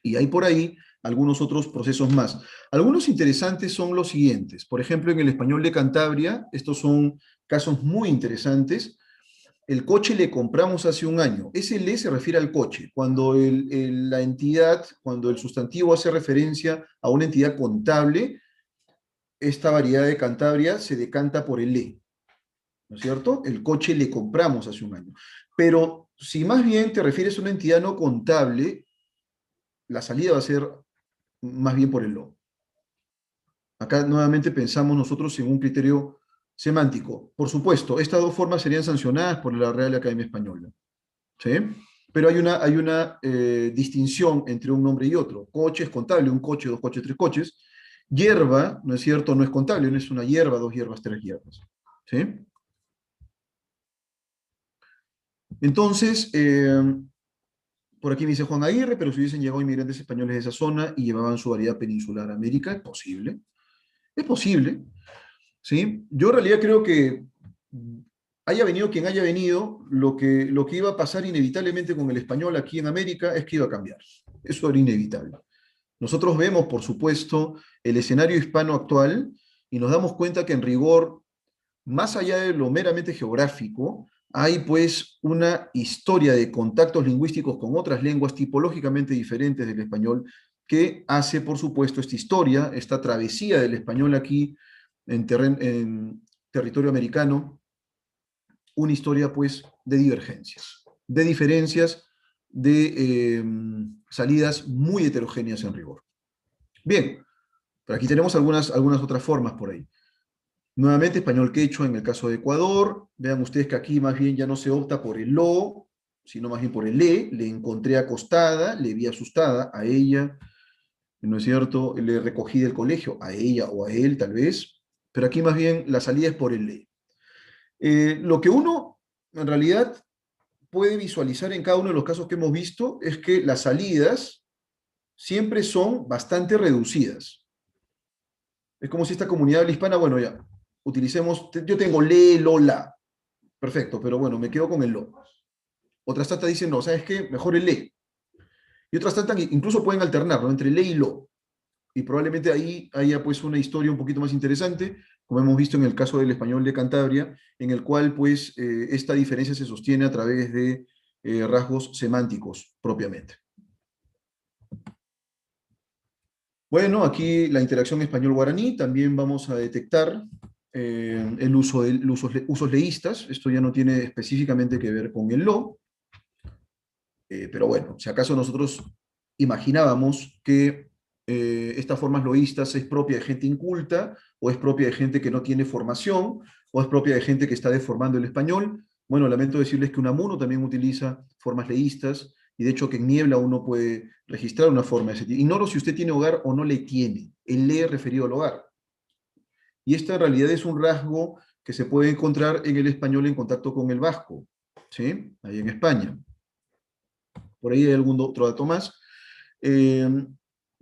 Y hay por ahí algunos otros procesos más. Algunos interesantes son los siguientes. Por ejemplo, en el español de Cantabria, estos son casos muy interesantes. El coche le compramos hace un año. Ese le se refiere al coche. Cuando la entidad, cuando el sustantivo hace referencia a una entidad contable, esta variedad de Cantabria se decanta por el le. ¿No es cierto? El coche le compramos hace un año. Pero si más bien te refieres a una entidad no contable, la salida va a ser más bien por el lo. Acá nuevamente pensamos nosotros en un criterio semántico. Por supuesto, estas dos formas serían sancionadas por la Real Academia Española. ¿Sí? Pero hay una distinción entre un nombre y otro. Coche es contable, un coche, dos coches, tres coches. Hierba, ¿no es cierto? No es contable, no es una hierba, dos hierbas, tres hierbas. ¿Sí? Entonces, por aquí me dice Juan Aguirre, pero si hubiesen llegado inmigrantes españoles de esa zona y llevaban su variedad peninsular a América, es posible. Es posible. ¿Sí? Yo en realidad creo que haya venido quien haya venido, lo que iba a pasar inevitablemente con el español aquí en América es que iba a cambiar. Eso era inevitable. Nosotros vemos, por supuesto, el escenario hispano actual y nos damos cuenta que en rigor, más allá de lo meramente geográfico, hay pues una historia de contactos lingüísticos con otras lenguas tipológicamente diferentes del español que hace, por supuesto, esta historia, esta travesía del español aquí en territorio americano, una historia pues de divergencias, de diferencias, de salidas muy heterogéneas en rigor. Bien, pero aquí tenemos algunas otras formas por ahí. Nuevamente, español quechua en el caso de Ecuador. Vean ustedes que aquí más bien ya no se opta por el lo, sino más bien por el le encontré acostada, le vi asustada, a ella, ¿no es cierto? Le recogí del colegio, a ella o a él tal vez, pero aquí más bien la salida es por el le. Lo que uno en realidad puede visualizar en cada uno de los casos que hemos visto es que las salidas siempre son bastante reducidas. Es como si esta comunidad habla hispana, bueno, ya, utilicemos, yo tengo le, lo, la, perfecto, pero bueno, me quedo con el lo. Otras tantas dicen, no, ¿sabes qué? Mejor el le. Y otras tantas incluso pueden alternar, ¿no? Entre le y lo. Y probablemente ahí haya pues una historia un poquito más interesante, como hemos visto en el caso del español de Cantabria, en el cual pues esta diferencia se sostiene a través de rasgos semánticos propiamente. Bueno, aquí la interacción español-guaraní, también vamos a detectar el uso de usos leístas, esto ya no tiene específicamente que ver con el lo, pero bueno, si acaso nosotros imaginábamos que estas formas loístas es propia de gente inculta, o es propia de gente que no tiene formación, o es propia de gente que está deformando el español, bueno, lamento decirles que Unamuno también utiliza formas leístas, y de hecho que en Niebla uno puede registrar una forma de ese tipo. Ignoro si usted tiene hogar o no le tiene, el le referido al hogar. Y esta en realidad es un rasgo que se puede encontrar en el español en contacto con el vasco, ¿sí? Ahí en España. Por ahí hay algún otro dato más. Eh,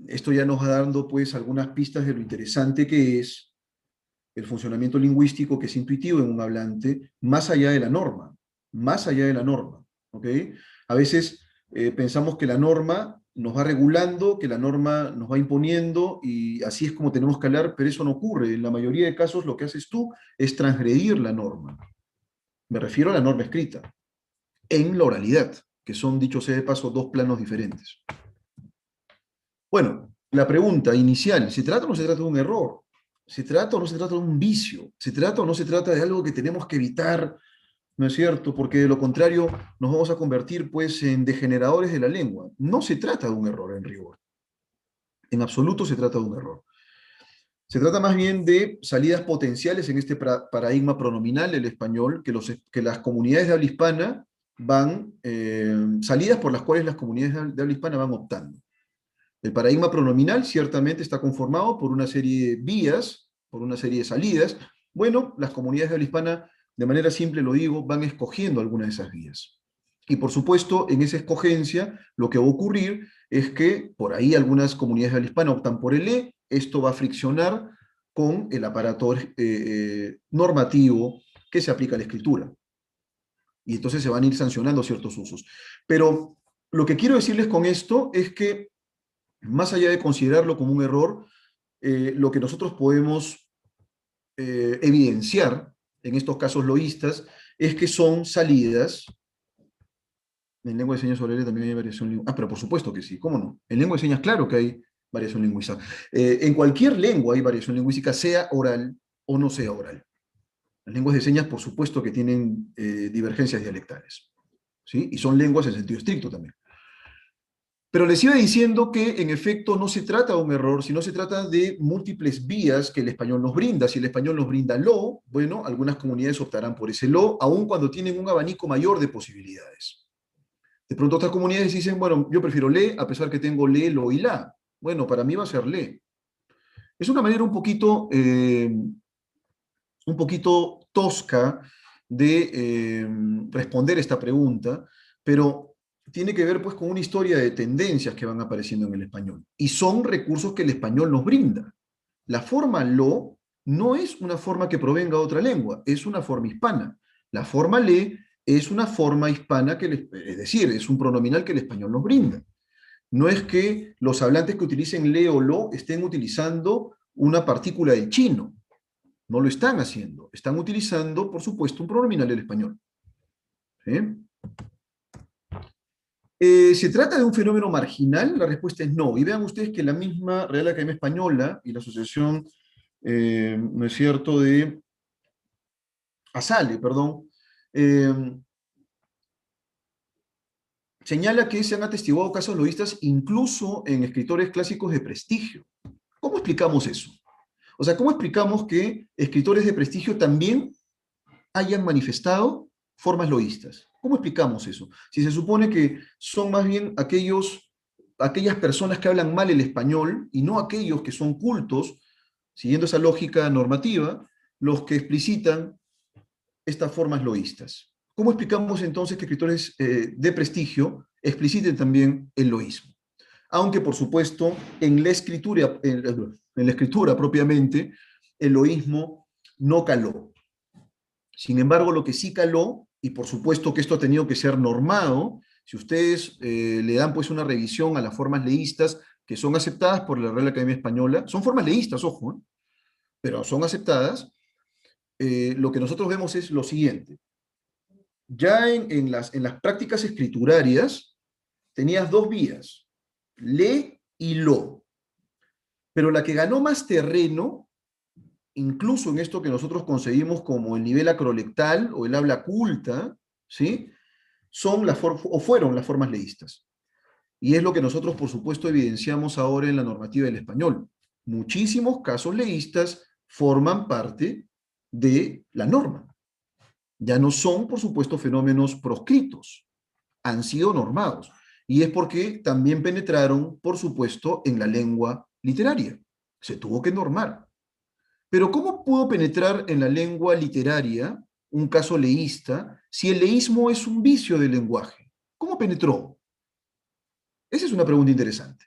Esto ya nos va dando pues algunas pistas de lo interesante que es el funcionamiento lingüístico, que es intuitivo en un hablante, más allá de la norma, más allá de la norma, ¿ok? A veces pensamos que la norma nos va regulando, que la norma nos va imponiendo y así es como tenemos que hablar, pero eso no ocurre. En la mayoría de casos lo que haces tú es transgredir la norma. Me refiero a la norma escrita, en la oralidad, que son, dicho sea de paso, dos planos diferentes. Bueno, la pregunta inicial, ¿se trata o no se trata de un error? ¿Se trata o no se trata de un vicio? ¿Se trata o no se trata de algo que tenemos que evitar? ¿No es cierto? Porque de lo contrario nos vamos a convertir pues en degeneradores de la lengua. No se trata de un error en rigor. En absoluto se trata de un error. Se trata más bien de salidas potenciales en este paradigma pronominal del español que las comunidades de habla hispana van, salidas por las cuales las comunidades de habla hispana van optando. El paradigma pronominal ciertamente está conformado por una serie de vías, por una serie de salidas. Bueno, las comunidades de habla hispana, de manera simple lo digo, van escogiendo alguna de esas vías. Y por supuesto, en esa escogencia, lo que va a ocurrir es que por ahí algunas comunidades de habla hispana optan por el E, esto va a friccionar con el aparato normativo que se aplica a la escritura. Y entonces se van a ir sancionando ciertos usos. Pero lo que quiero decirles con esto es que más allá de considerarlo como un error, lo que nosotros podemos evidenciar en estos casos loístas es que son salidas. En lengua de señas oral también hay variación lingüística. Ah, pero por supuesto que sí, ¿cómo no? En lengua de señas, claro que hay variación lingüística. En cualquier lengua hay variación lingüística, sea oral o no sea oral. Las lenguas de señas, por supuesto que tienen divergencias dialectales, ¿sí? Y son lenguas en sentido estricto también. Pero les iba diciendo que en efecto no se trata de un error, sino se trata de múltiples vías que el español nos brinda. Si el español nos brinda lo, bueno, algunas comunidades optarán por ese lo, aun cuando tienen un abanico mayor de posibilidades. De pronto otras comunidades dicen, bueno, yo prefiero le, a pesar que tengo le, lo y la. Bueno, para mí va a ser le. Es una manera un poquito tosca de responder esta pregunta, pero tiene que ver pues con una historia de tendencias que van apareciendo en el español. Y son recursos que el español nos brinda. La forma lo no es una forma que provenga de otra lengua, es una forma hispana. La forma le es una forma hispana, es decir, es un pronominal que el español nos brinda. No es que los hablantes que utilicen le o lo estén utilizando una partícula del chino. No lo están haciendo. Están utilizando, por supuesto, un pronominal del español. ¿Sí? ¿Se trata de un fenómeno marginal? La respuesta es no. Y vean ustedes que la misma Real Academia Española y la Asociación, ¿no es cierto?, de ASALE, perdón, señala que se han atestiguado casos loístas incluso en escritores clásicos de prestigio. ¿Cómo explicamos eso? O sea, ¿cómo explicamos que escritores de prestigio también hayan manifestado formas loístas. ¿Cómo explicamos eso? Si se supone que son más bien aquellas personas que hablan mal el español y no aquellos que son cultos, siguiendo esa lógica normativa, los que explicitan estas formas loístas. ¿Cómo explicamos entonces que escritores de prestigio expliciten también el loísmo? Aunque, por supuesto, en la escritura propiamente, el loísmo no caló. Sin embargo, lo que sí caló, y por supuesto que esto ha tenido que ser normado, si ustedes le dan pues una revisión a las formas leístas que son aceptadas por la Real Academia Española, son formas leístas, ojo, pero son aceptadas, lo que nosotros vemos es lo siguiente. Ya en las prácticas escriturarias tenías dos vías, le y lo. Pero la que ganó más terreno, incluso en esto que nosotros concebimos como el nivel acrolectal o el habla culta, ¿sí? Fueron las formas leístas. Y es lo que nosotros, por supuesto, evidenciamos ahora en la normativa del español. Muchísimos casos leístas forman parte de la norma. Ya no son, por supuesto, fenómenos proscritos, han sido normados. Y es porque también penetraron, por supuesto, en la lengua literaria. Se tuvo que normar. Pero ¿cómo pudo penetrar en la lengua literaria un caso leísta si el leísmo es un vicio del lenguaje? ¿Cómo penetró? Esa es una pregunta interesante.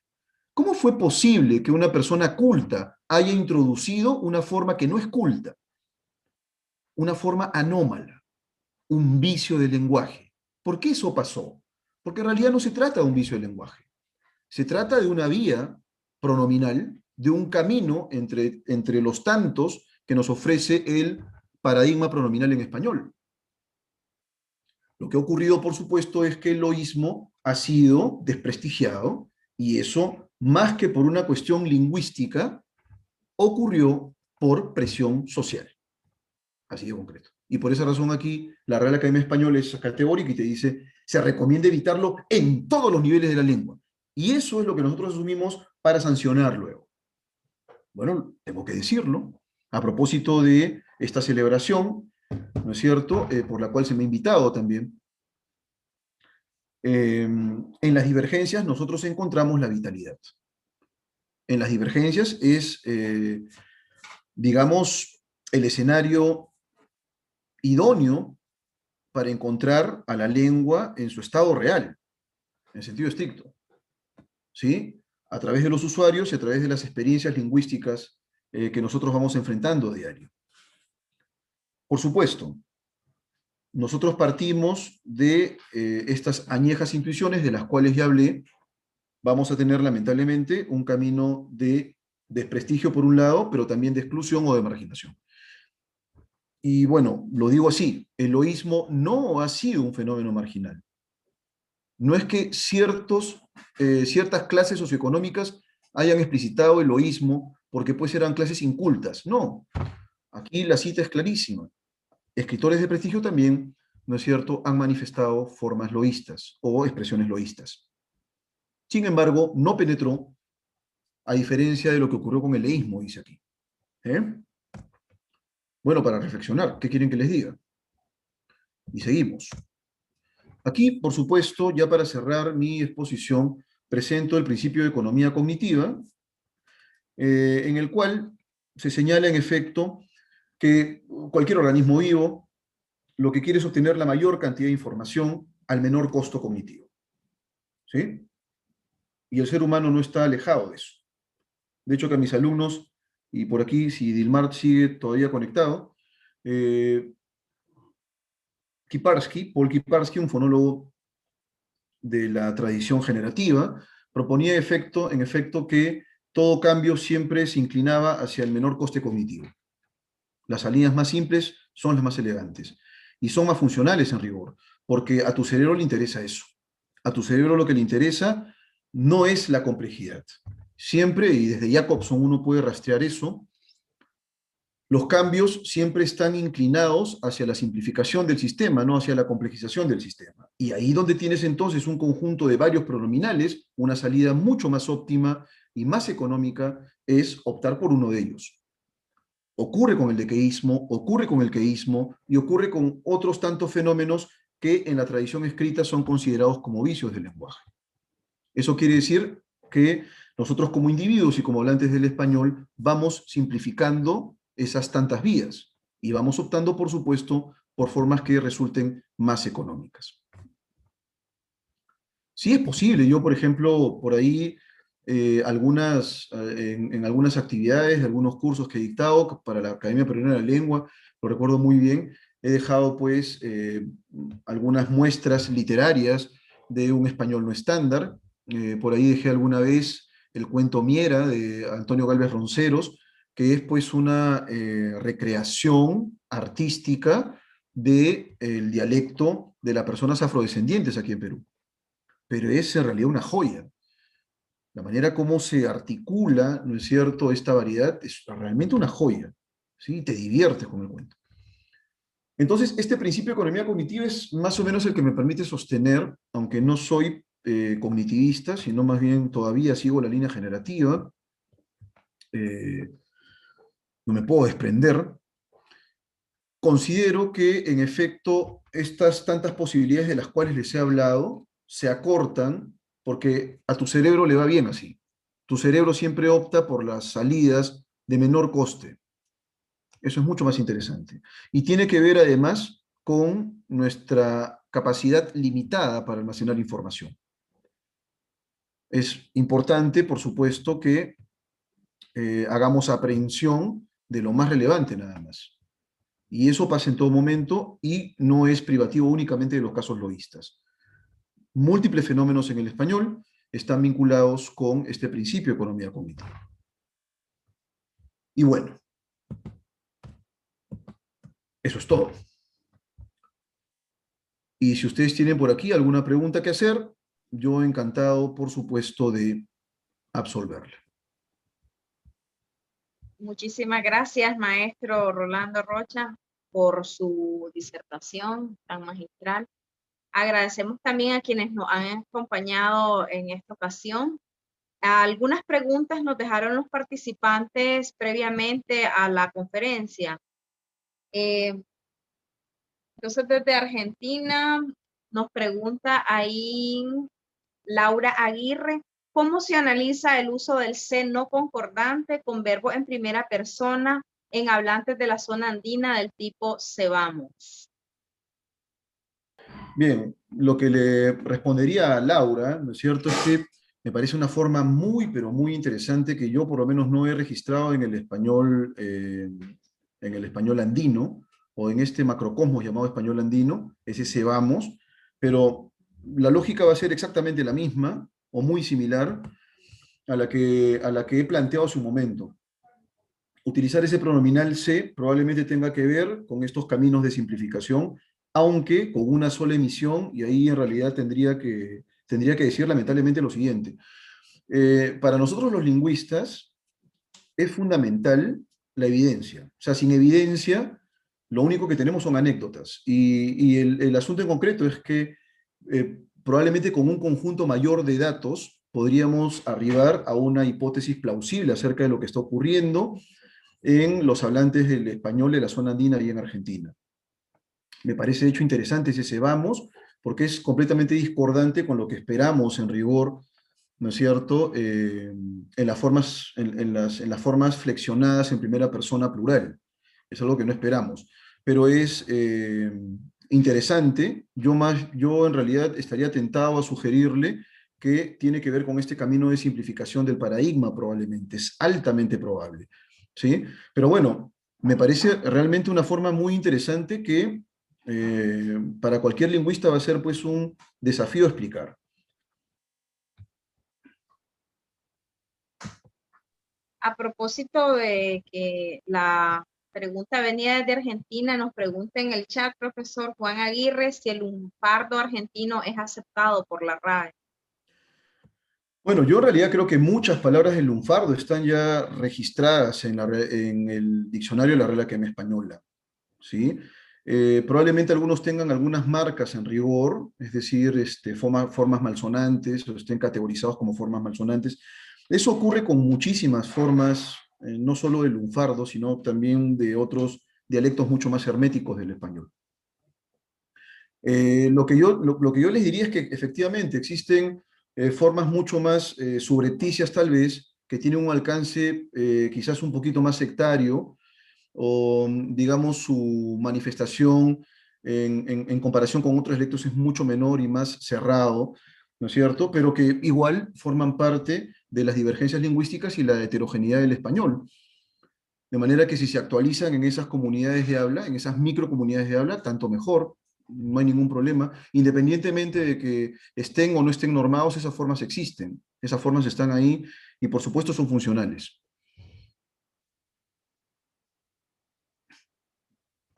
¿Cómo fue posible que una persona culta haya introducido una forma que no es culta, una forma anómala, un vicio del lenguaje? ¿Por qué eso pasó? Porque en realidad no se trata de un vicio del lenguaje. Se trata de una vía pronominal, de un camino entre los tantos que nos ofrece el paradigma pronominal en español. Lo que ha ocurrido, por supuesto, es que el loísmo ha sido desprestigiado y eso, más que por una cuestión lingüística, ocurrió por presión social. Así de concreto. Y por esa razón aquí la Real Academia Española es categórica y te dice, se recomienda evitarlo en todos los niveles de la lengua. Y eso es lo que nosotros asumimos para sancionar luego. Bueno, tengo que decirlo, a propósito de esta celebración, ¿no es cierto?, por la cual se me ha invitado también. En las divergencias nosotros encontramos la vitalidad. En las divergencias es, digamos, el escenario idóneo para encontrar a la lengua en su estado real, en sentido estricto, ¿sí? A través de los usuarios y a través de las experiencias lingüísticas que nosotros vamos enfrentando a diario. Por supuesto, nosotros partimos de estas añejas intuiciones de las cuales ya hablé. Vamos a tener lamentablemente un camino de desprestigio por un lado, pero también de exclusión o de marginación. Y bueno, lo digo así, el loísmo no ha sido un fenómeno marginal. No es que ciertas clases socioeconómicas hayan explicitado el loísmo porque pues eran clases incultas. No, aquí la cita es clarísima. Escritores de prestigio también, ¿no es cierto?, han manifestado formas loístas o expresiones loístas. Sin embargo, no penetró, a diferencia de lo que ocurrió con el leísmo, dice aquí. Bueno, para reflexionar, ¿qué quieren que les diga? Y seguimos. Aquí, por supuesto, ya para cerrar mi exposición, presento el principio de economía cognitiva, en el cual se señala en efecto que cualquier organismo vivo lo que quiere es obtener la mayor cantidad de información al menor costo cognitivo. ¿Sí? Y el ser humano no está alejado de eso. De hecho, que a mis alumnos, y por aquí, si Dilmar sigue todavía conectado, Paul Kiparsky, un fonólogo de la tradición generativa, proponía en efecto que todo cambio siempre se inclinaba hacia el menor coste cognitivo. Las salidas más simples son las más elegantes y son más funcionales en rigor, porque a tu cerebro le interesa eso. A tu cerebro lo que le interesa no es la complejidad. Siempre, y desde Jacobson uno puede rastrear eso, los cambios siempre están inclinados hacia la simplificación del sistema, no hacia la complejización del sistema. Y ahí donde tienes entonces un conjunto de varios pronominales, una salida mucho más óptima y más económica es optar por uno de ellos. ocurre con el dequeísmo, ocurre con el queísmo y ocurre con otros tantos fenómenos que en la tradición escrita son considerados como vicios del lenguaje. Eso quiere decir que nosotros como individuos y como hablantes del español vamos simplificando esas tantas vías y vamos optando, por supuesto, por formas que resulten más económicas. Sí es posible, yo por ejemplo, por ahí en algunas actividades, algunos cursos que he dictado para la Academia Peruana de la Lengua, lo recuerdo muy bien, he dejado pues algunas muestras literarias de un español no estándar. Por ahí dejé alguna vez el cuento Miera de Antonio Gálvez Ronceros, que es pues una recreación artística del dialecto de las personas afrodescendientes aquí en Perú. Pero es en realidad una joya. La manera como se articula, ¿no es cierto?, esta variedad es realmente una joya, ¿sí? Te diviertes con el cuento. Entonces, este principio de economía cognitiva es más o menos el que me permite sostener, aunque no soy cognitivista, sino más bien todavía sigo la línea generativa, eh, no me puedo desprender, considero que en efecto estas tantas posibilidades de las cuales les he hablado se acortan porque a tu cerebro le va bien así. Tu cerebro siempre opta por las salidas de menor coste. Eso es mucho más interesante. Y tiene que ver además con nuestra capacidad limitada para almacenar información. Es importante, por supuesto, que hagamos aprehensión de lo más relevante nada más. Y eso pasa en todo momento y no es privativo únicamente de los casos loístas. Múltiples fenómenos en el español están vinculados con este principio de economía cognitiva. Y bueno, eso es todo. Y si ustedes tienen por aquí alguna pregunta que hacer, yo encantado, por supuesto, de absolverla. Muchísimas gracias, maestro Rolando Rocha, por su disertación tan magistral. Agradecemos también a quienes nos han acompañado en esta ocasión. Algunas preguntas nos dejaron los participantes previamente a la conferencia. Entonces, desde Argentina nos pregunta ahí Laura Aguirre, ¿cómo se analiza el uso del se no concordante con verbo en primera persona en hablantes de la zona andina del tipo se vamos? Bien, lo que le respondería a Laura, ¿no es cierto?, es que me parece una forma muy, pero muy interesante que yo por lo menos no he registrado en el español andino, o en este macrocosmos llamado español andino, es ese vamos, pero la lógica va a ser exactamente la misma, o muy similar, a la que he planteado hace un momento. Utilizar ese pronominal se probablemente tenga que ver con estos caminos de simplificación, aunque con una sola emisión, y ahí en realidad tendría que decir lamentablemente lo siguiente. Para nosotros los lingüistas es fundamental la evidencia. O sea, sin evidencia, lo único que tenemos son anécdotas. Y el asunto en concreto es que probablemente con un conjunto mayor de datos podríamos arribar a una hipótesis plausible acerca de lo que está ocurriendo en los hablantes del español de la zona andina y en Argentina. Me parece de hecho interesante ese vamos, porque es completamente discordante con lo que esperamos en rigor, ¿no es cierto?, en las formas flexionadas en primera persona plural. Es algo que no esperamos. Pero es interesante. Yo en realidad estaría tentado a sugerirle que tiene que ver con este camino de simplificación del paradigma, probablemente. Es altamente probable. ¿Sí? Pero bueno, me parece realmente una forma muy interesante que para cualquier lingüista va a ser pues un desafío explicar. A propósito de que la pregunta venía desde Argentina, nos pregunta en el chat, profesor Juan Aguirre, si el lunfardo argentino es aceptado por la RAE. Bueno, yo en realidad creo que muchas palabras del lunfardo están ya registradas en el diccionario de la Real Academia Española, ¿sí? Probablemente algunos tengan algunas marcas en rigor, es decir, formas malsonantes o estén categorizados como formas malsonantes. Eso ocurre con muchísimas formas no solo del lunfardo, sino también de otros dialectos mucho más herméticos del español. Lo que yo les diría es que efectivamente existen formas mucho más subrepticias tal vez, que tienen un alcance quizás un poquito más sectario, o digamos su manifestación en comparación con otros dialectos es mucho menor y más cerrado, ¿no es cierto? Pero que igual forman parte de las divergencias lingüísticas y la heterogeneidad del español. De manera que si se actualizan en esas comunidades de habla, en esas microcomunidades de habla, tanto mejor, no hay ningún problema. Independientemente de que estén o no estén normados, esas formas existen, esas formas están ahí y por supuesto son funcionales.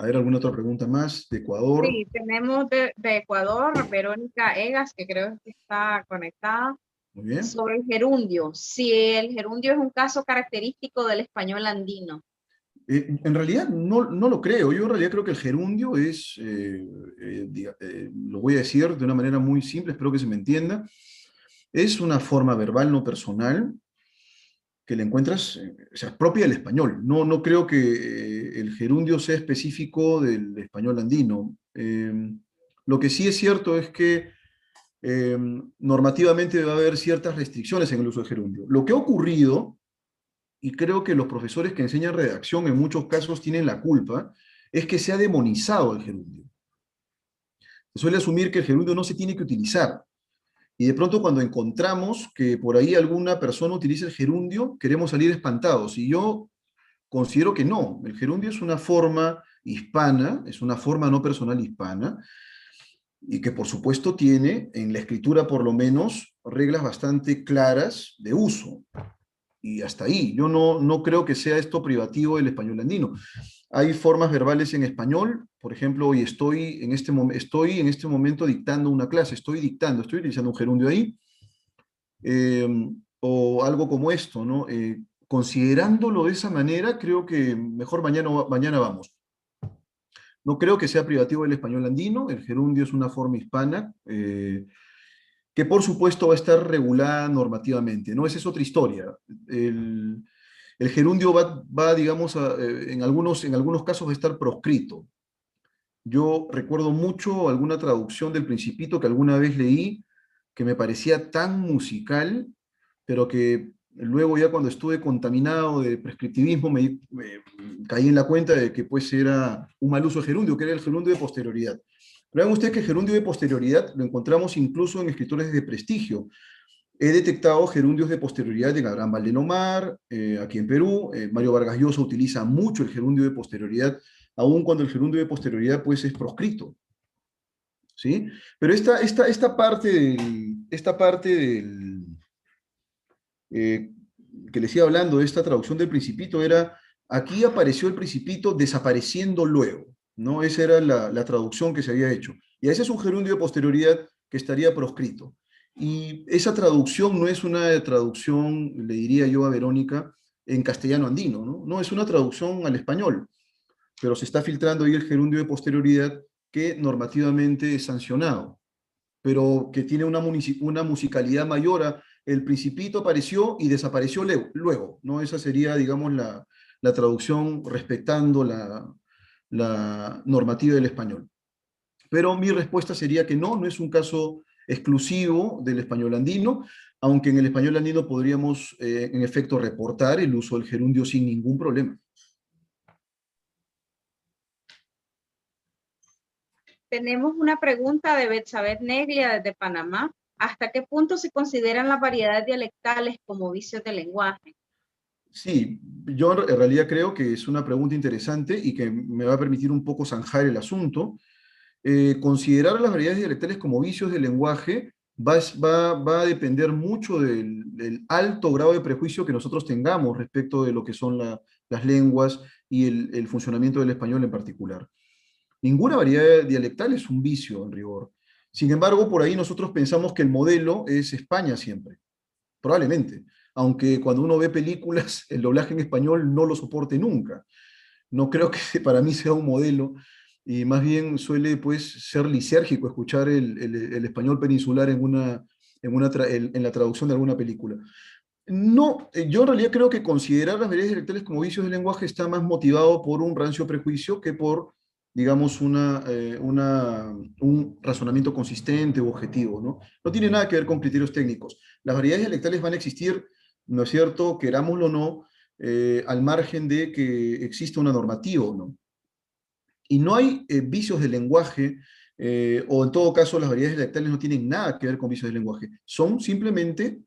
A ver, ¿alguna otra pregunta más de Ecuador? Sí, tenemos de Ecuador, Verónica Egas, que creo que está conectada, Muy bien. sobre el gerundio. Si el gerundio es un caso característico del español andino. En realidad no lo creo. Yo en realidad creo que el gerundio es, lo voy a decir de una manera muy simple, espero que se me entienda, es una forma verbal no personal que le encuentras, o sea, propia del español. No creo que el gerundio sea específico del español andino. Lo que sí es cierto es que normativamente debe haber ciertas restricciones en el uso del gerundio. Lo que ha ocurrido, y creo que los profesores que enseñan redacción en muchos casos tienen la culpa, es que se ha demonizado el gerundio. Se suele asumir que el gerundio no se tiene que utilizar. Y de pronto cuando encontramos que por ahí alguna persona utiliza el gerundio, queremos salir espantados. Y yo considero que no. El gerundio es una forma hispana, es una forma no personal hispana, y que por supuesto tiene, en la escritura por lo menos, reglas bastante claras de uso. Y hasta ahí. Yo no creo que sea esto privativo del español andino. Hay formas verbales en español, por ejemplo, hoy estoy en este momento dictando una clase, estoy utilizando un gerundio ahí, eh, o algo como esto, ¿no? Considerándolo de esa manera, creo que mejor mañana vamos. No creo que sea privativo del español andino, el gerundio es una forma hispana, que por supuesto va a estar regulada normativamente, ¿no? Esa es otra historia. El, el gerundio digamos, en algunos casos va a estar proscrito. Yo recuerdo mucho alguna traducción del Principito que alguna vez leí que me parecía tan musical, pero que luego ya cuando estuve contaminado de prescriptivismo me caí en la cuenta de que pues era un mal uso de gerundio, que era el gerundio de posterioridad. Pero vean ustedes que el gerundio de posterioridad lo encontramos incluso en escritores de prestigio. He detectado gerundios de posterioridad en Abraham Valdenomar, aquí en Perú. Mario Vargas Llosa utiliza mucho el gerundio de posterioridad, aun cuando el gerundio de posterioridad pues, es proscrito. ¿Sí? Pero esta parte del eh, que les iba hablando de esta traducción del Principito era, aquí apareció el Principito desapareciendo luego, ¿no? Esa era la traducción que se había hecho. Y ese es un gerundio de posterioridad que estaría proscrito. Y esa traducción no es una traducción, le diría yo a Verónica, en castellano andino, ¿no? No, es una traducción al español, pero se está filtrando ahí el gerundio de posterioridad que normativamente es sancionado, pero que tiene una musicalidad mayor a El Principito apareció y desapareció luego, ¿no? Esa sería, digamos, la traducción respetando la normativa del español. Pero mi respuesta sería que no es un caso exclusivo del español andino, aunque en el español andino podríamos, en efecto, reportar el uso del gerundio sin ningún problema. Tenemos una pregunta de Betsabeth Neglia desde Panamá. ¿Hasta qué punto se consideran las variedades dialectales como vicios de lenguaje? Sí, yo en realidad creo que es una pregunta interesante y que me va a permitir un poco zanjar el asunto. Considerar a las variedades dialectales como vicios del lenguaje va a depender mucho del alto grado de prejuicio que nosotros tengamos respecto de lo que son las lenguas y el funcionamiento del español en particular. Ninguna variedad dialectal es un vicio en rigor. Sin embargo, por ahí nosotros pensamos que el modelo es España siempre, probablemente, aunque cuando uno ve películas, el doblaje en español no lo soporte nunca. No creo que para mí sea un modelo, y más bien suele pues ser lisérgico escuchar el español peninsular en la traducción de alguna película. No, yo en realidad creo que considerar las variedades dialectales como vicios del lenguaje está más motivado por un rancio prejuicio que por, digamos, un razonamiento consistente u objetivo, ¿no? No tiene nada que ver con criterios técnicos. Las variedades dialectales van a existir, ¿no es cierto?, querámoslo o no, al margen de que exista una normativa o no. Y no hay vicios del lenguaje, o en todo caso las variedades dialectales no tienen nada que ver con vicios del lenguaje. Son simplemente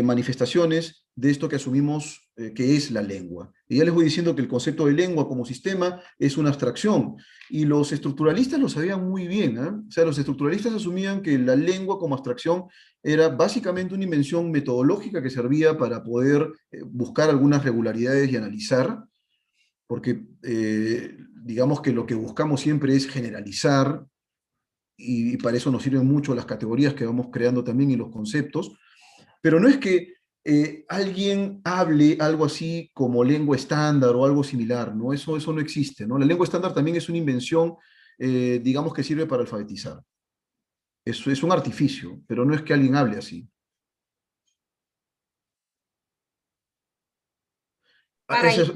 manifestaciones de esto que asumimos que es la lengua. Y ya les voy diciendo que el concepto de lengua como sistema es una abstracción. Y los estructuralistas lo sabían muy bien. ¿Eh? O sea, los estructuralistas asumían que la lengua como abstracción era básicamente una invención metodológica que servía para poder buscar algunas regularidades y analizar, porque digamos que lo que buscamos siempre es generalizar, y para eso nos sirven mucho las categorías que vamos creando también y los conceptos, pero no es que alguien hable algo así como lengua estándar o algo similar, ¿no? Eso no existe, ¿no? La lengua estándar también es una invención, digamos, que sirve para alfabetizar. Es un artificio, pero no es que alguien hable así. Ah, Para esa ir es-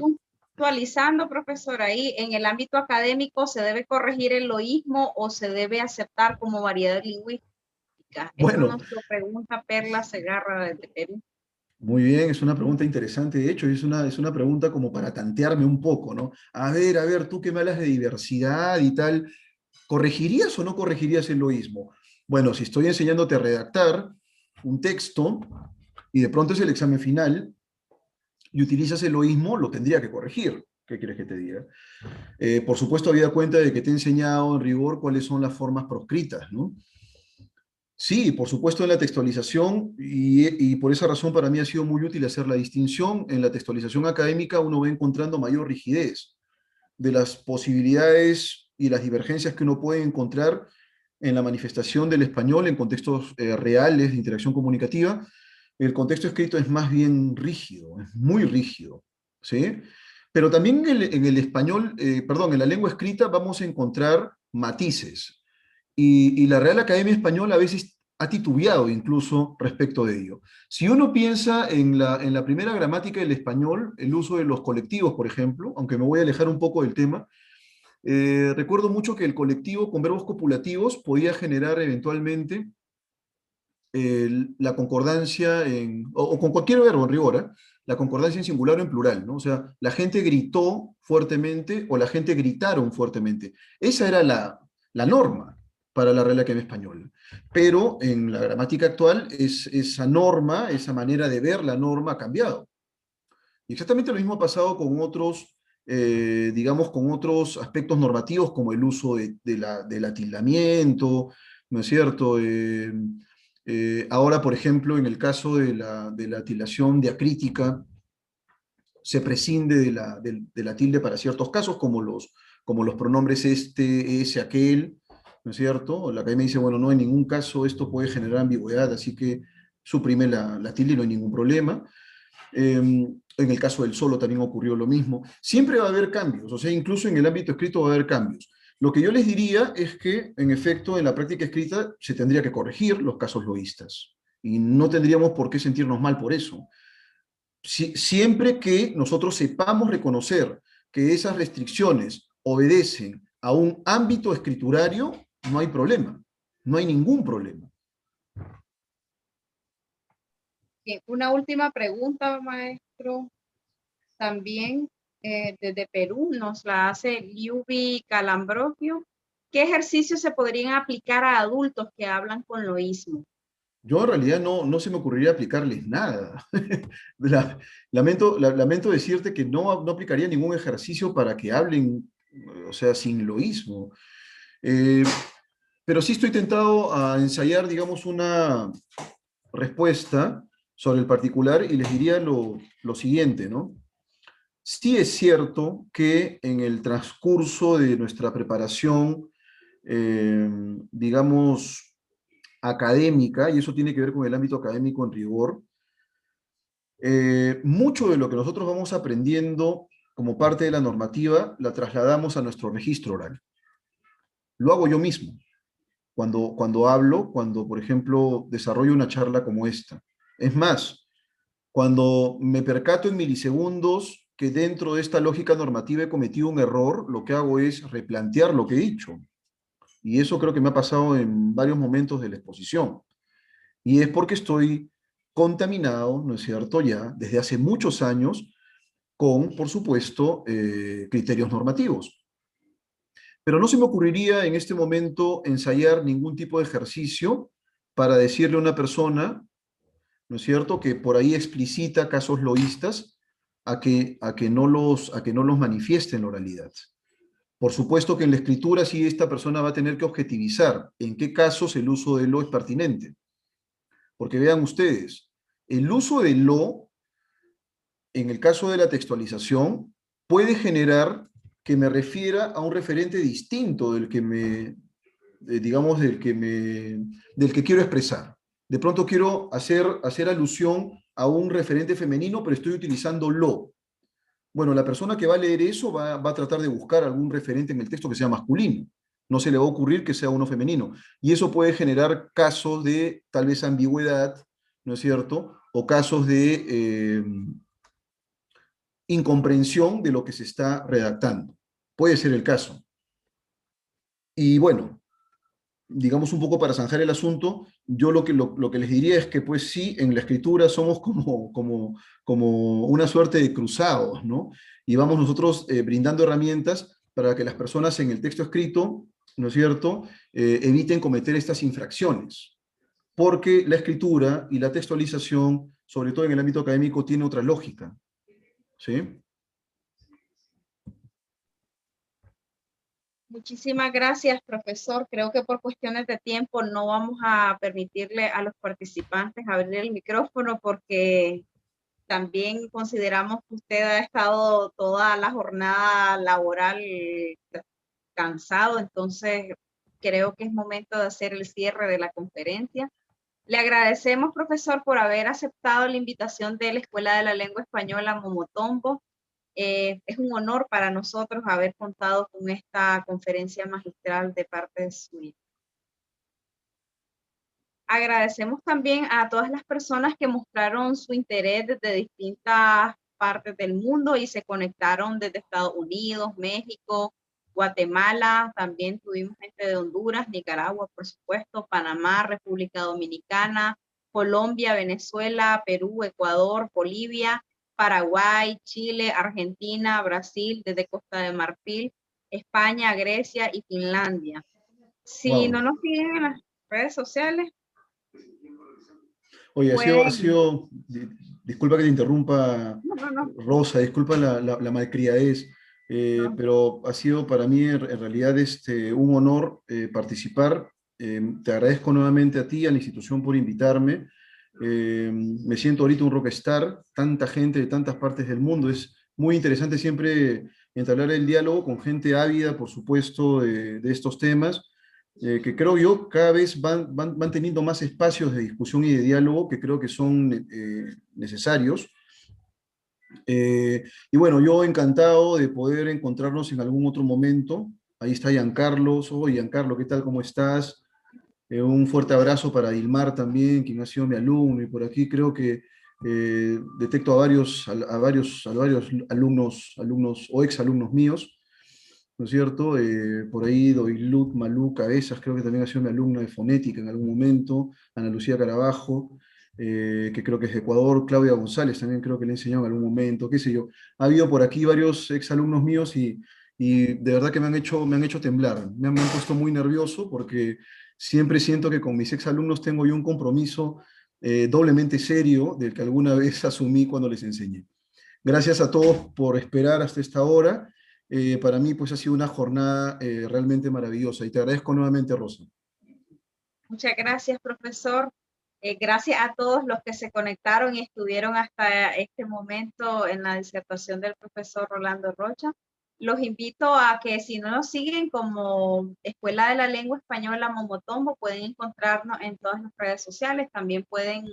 puntualizando, profesor, ahí en el ámbito académico, ¿se debe corregir el loísmo o se debe aceptar como variedad lingüística? Esta bueno, nos lo pregunta Perla Segarra desde Perú. muy bien, es una pregunta interesante, de hecho, es una pregunta como para tantearme un poco, ¿no? A ver, tú que me hablas de diversidad y tal, ¿corregirías o no corregirías el loísmo? Bueno, si estoy enseñándote a redactar un texto y de pronto es el examen final y utilizas el loísmo, lo tendría que corregir. ¿Qué quieres que te diga? Por supuesto, había cuenta de que te he enseñado en rigor cuáles son las formas proscritas, ¿no? Sí, por supuesto en la textualización, y por esa razón para mí ha sido muy útil hacer la distinción. En la textualización académica uno va encontrando mayor rigidez de las posibilidades y las divergencias que uno puede encontrar en la manifestación del español en contextos reales de interacción comunicativa. El contexto escrito es más bien rígido, es muy rígido, ¿sí? Pero también en el español, perdón, en la lengua escrita vamos a encontrar matices. Y la Real Academia Española a veces ha titubeado incluso respecto de ello. Si uno piensa en la primera gramática del español, el uso de los colectivos, por ejemplo, aunque me voy a alejar un poco del tema, recuerdo mucho que el colectivo con verbos copulativos podía generar eventualmente la concordancia o con cualquier verbo en rigor, ¿eh? La concordancia en singular o en plural, ¿no? O sea, la gente gritó fuertemente o la gente gritaron fuertemente. Esa era la norma para la Real Academia Española. Pero en la gramática actual esa norma, esa manera de ver la norma ha cambiado. Y exactamente lo mismo ha pasado con otros, digamos, con otros aspectos normativos como el uso del atildamiento, ¿no es cierto? Ahora, por ejemplo, en el caso de la tildación diacrítica, se prescinde de la tilde para ciertos casos, como los pronombres este, ese, aquel, ¿no es cierto? La academia dice, bueno, no, en ningún caso esto puede generar ambigüedad, así que suprime la tilde y no hay ningún problema. En el caso del solo también ocurrió lo mismo. Siempre va a haber cambios, o sea, incluso en el ámbito escrito va a haber cambios. Lo que yo les diría es que, en efecto, en la práctica escrita se tendría que corregir los casos loístas y no tendríamos por qué sentirnos mal por eso. Siempre que nosotros sepamos reconocer que esas restricciones obedecen a un ámbito escriturario, no hay problema, no hay ningún problema. Una última pregunta, maestro. También desde Perú nos la hace Liubi Calambrogio. ¿Qué ejercicios se podrían aplicar a adultos que hablan con loísmo? Yo en realidad no se me ocurriría aplicarles nada. Lamento decirte que no aplicaría ningún ejercicio para que hablen, o sea, sin loísmo. Eh, pero sí estoy tentado a ensayar, digamos, una respuesta sobre el particular y les diría lo siguiente, ¿no? Sí es cierto que en el transcurso de nuestra preparación, eh, digamos, académica, y eso tiene que ver con el ámbito académico en rigor, mucho de lo que nosotros vamos aprendiendo como parte de la normativa la trasladamos a nuestro registro oral. Lo hago yo mismo, cuando hablo, cuando, por ejemplo, desarrollo una charla como esta. Es más, Cuando me percato en milisegundos que dentro de esta lógica normativa he cometido un error, lo que hago es replantear lo que he dicho. Y eso creo que me ha pasado en varios momentos de la exposición. Y es porque estoy contaminado, ¿no es cierto?, ya desde hace muchos años con, por supuesto, criterios normativos. Pero no se me ocurriría en este momento ensayar ningún tipo de ejercicio para decirle a una persona, ¿no es cierto?, que por ahí explicita casos loístas a que no los manifieste en la oralidad. Por supuesto que en la escritura sí esta persona va a tener que objetivizar en qué casos el uso de lo es pertinente. Porque vean ustedes, el uso de lo, en el caso de la textualización, puede generar que me refiera a un referente distinto del que digamos, del que quiero expresar. De pronto quiero hacer alusión a un referente femenino, pero estoy utilizando lo. Bueno, la persona que va a leer eso va a tratar de buscar algún referente en el texto que sea masculino. No se le va a ocurrir que sea uno femenino. Y eso puede generar casos de tal vez ambigüedad, ¿no es cierto? O casos de incomprensión de lo que se está redactando. Puede ser el caso. Y bueno, digamos un poco para zanjar el asunto, yo lo que les diría es que pues sí, en la escritura somos como una suerte de cruzados, ¿no? Y vamos nosotros brindando herramientas para que las personas en el texto escrito, ¿no es cierto?, eviten cometer estas infracciones. Porque la escritura y la textualización, sobre todo en el ámbito académico, tiene otra lógica, ¿sí? Muchísimas gracias, profesor. Creo que por cuestiones de tiempo no vamos a permitirle a los participantes abrir el micrófono porque también consideramos que usted ha estado toda la jornada laboral cansado, entonces creo que es momento de hacer el cierre de la conferencia. Le agradecemos, profesor, por haber aceptado la invitación de la Escuela de la Lengua Española Momotombo. Es un honor para nosotros haber contado con esta conferencia magistral de parte suya. Agradecemos también a todas las personas que mostraron su interés desde distintas partes del mundo y se conectaron desde Estados Unidos, México, Guatemala, también tuvimos gente de Honduras, Nicaragua, por supuesto, Panamá, República Dominicana, Colombia, Venezuela, Perú, Ecuador, Bolivia, Paraguay, Chile, Argentina, Brasil, desde Costa de Marfil, España, Grecia y Finlandia. Si no Wow. nos siguen en las redes sociales, Oye, pueden, disculpa que te interrumpa, no, Rosa, disculpa la malcriadez, no. pero ha sido para mí en realidad un honor participar. Te agradezco nuevamente a ti, a la institución por invitarme. Me siento ahorita un rockstar, tanta gente de tantas partes del mundo. Es muy interesante siempre entablar el diálogo con gente ávida, por supuesto, de estos temas que creo yo cada vez van teniendo más espacios de discusión y de diálogo que creo que son necesarios. Y bueno, yo encantado de poder encontrarnos en algún otro momento. Ahí está Giancarlo. Oye, Giancarlo, ¿qué tal? ¿Cómo estás? Un fuerte abrazo para Dilmar también, quien ha sido mi alumno, y por aquí creo que detecto a varios alumnos o exalumnos míos, ¿no es cierto? Por ahí Doilut Malú Cabezas, creo que también ha sido mi alumna de fonética en algún momento, Ana Lucía Carabajo, que creo que es de Ecuador, Claudia González también creo que le he enseñado en algún momento, qué sé yo. Ha habido por aquí varios exalumnos míos y de verdad que me han hecho temblar, me han puesto muy nervioso porque siempre siento que con mis exalumnos tengo yo un compromiso doblemente serio del que alguna vez asumí cuando les enseñé. Gracias a todos por esperar hasta esta hora. Para mí, pues ha sido una jornada realmente maravillosa y te agradezco nuevamente, Rosa. Muchas gracias, profesor. Gracias a todos los que se conectaron y estuvieron hasta este momento en la disertación del profesor Rolando Rocha. Los invito a que si no nos siguen como Escuela de la Lengua Española Momotombo, pueden encontrarnos en todas las redes sociales. También pueden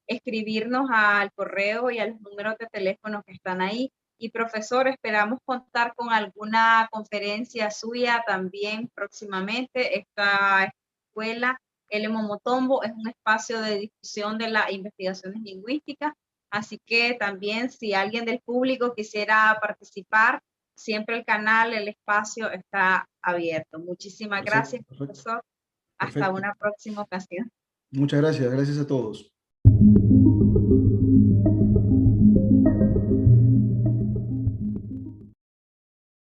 escribirnos al correo y a los números de teléfono que están ahí. Y profesor, esperamos contar con alguna conferencia suya también próximamente. Esta escuela, el Momotombo, es un espacio de discusión de las investigaciones lingüísticas. Así que también si alguien del público quisiera participar, siempre el canal, el espacio está abierto. Muchísimas Perfecto, gracias, perfecto, profesor. Hasta perfecto. una próxima ocasión. Muchas gracias, gracias a todos.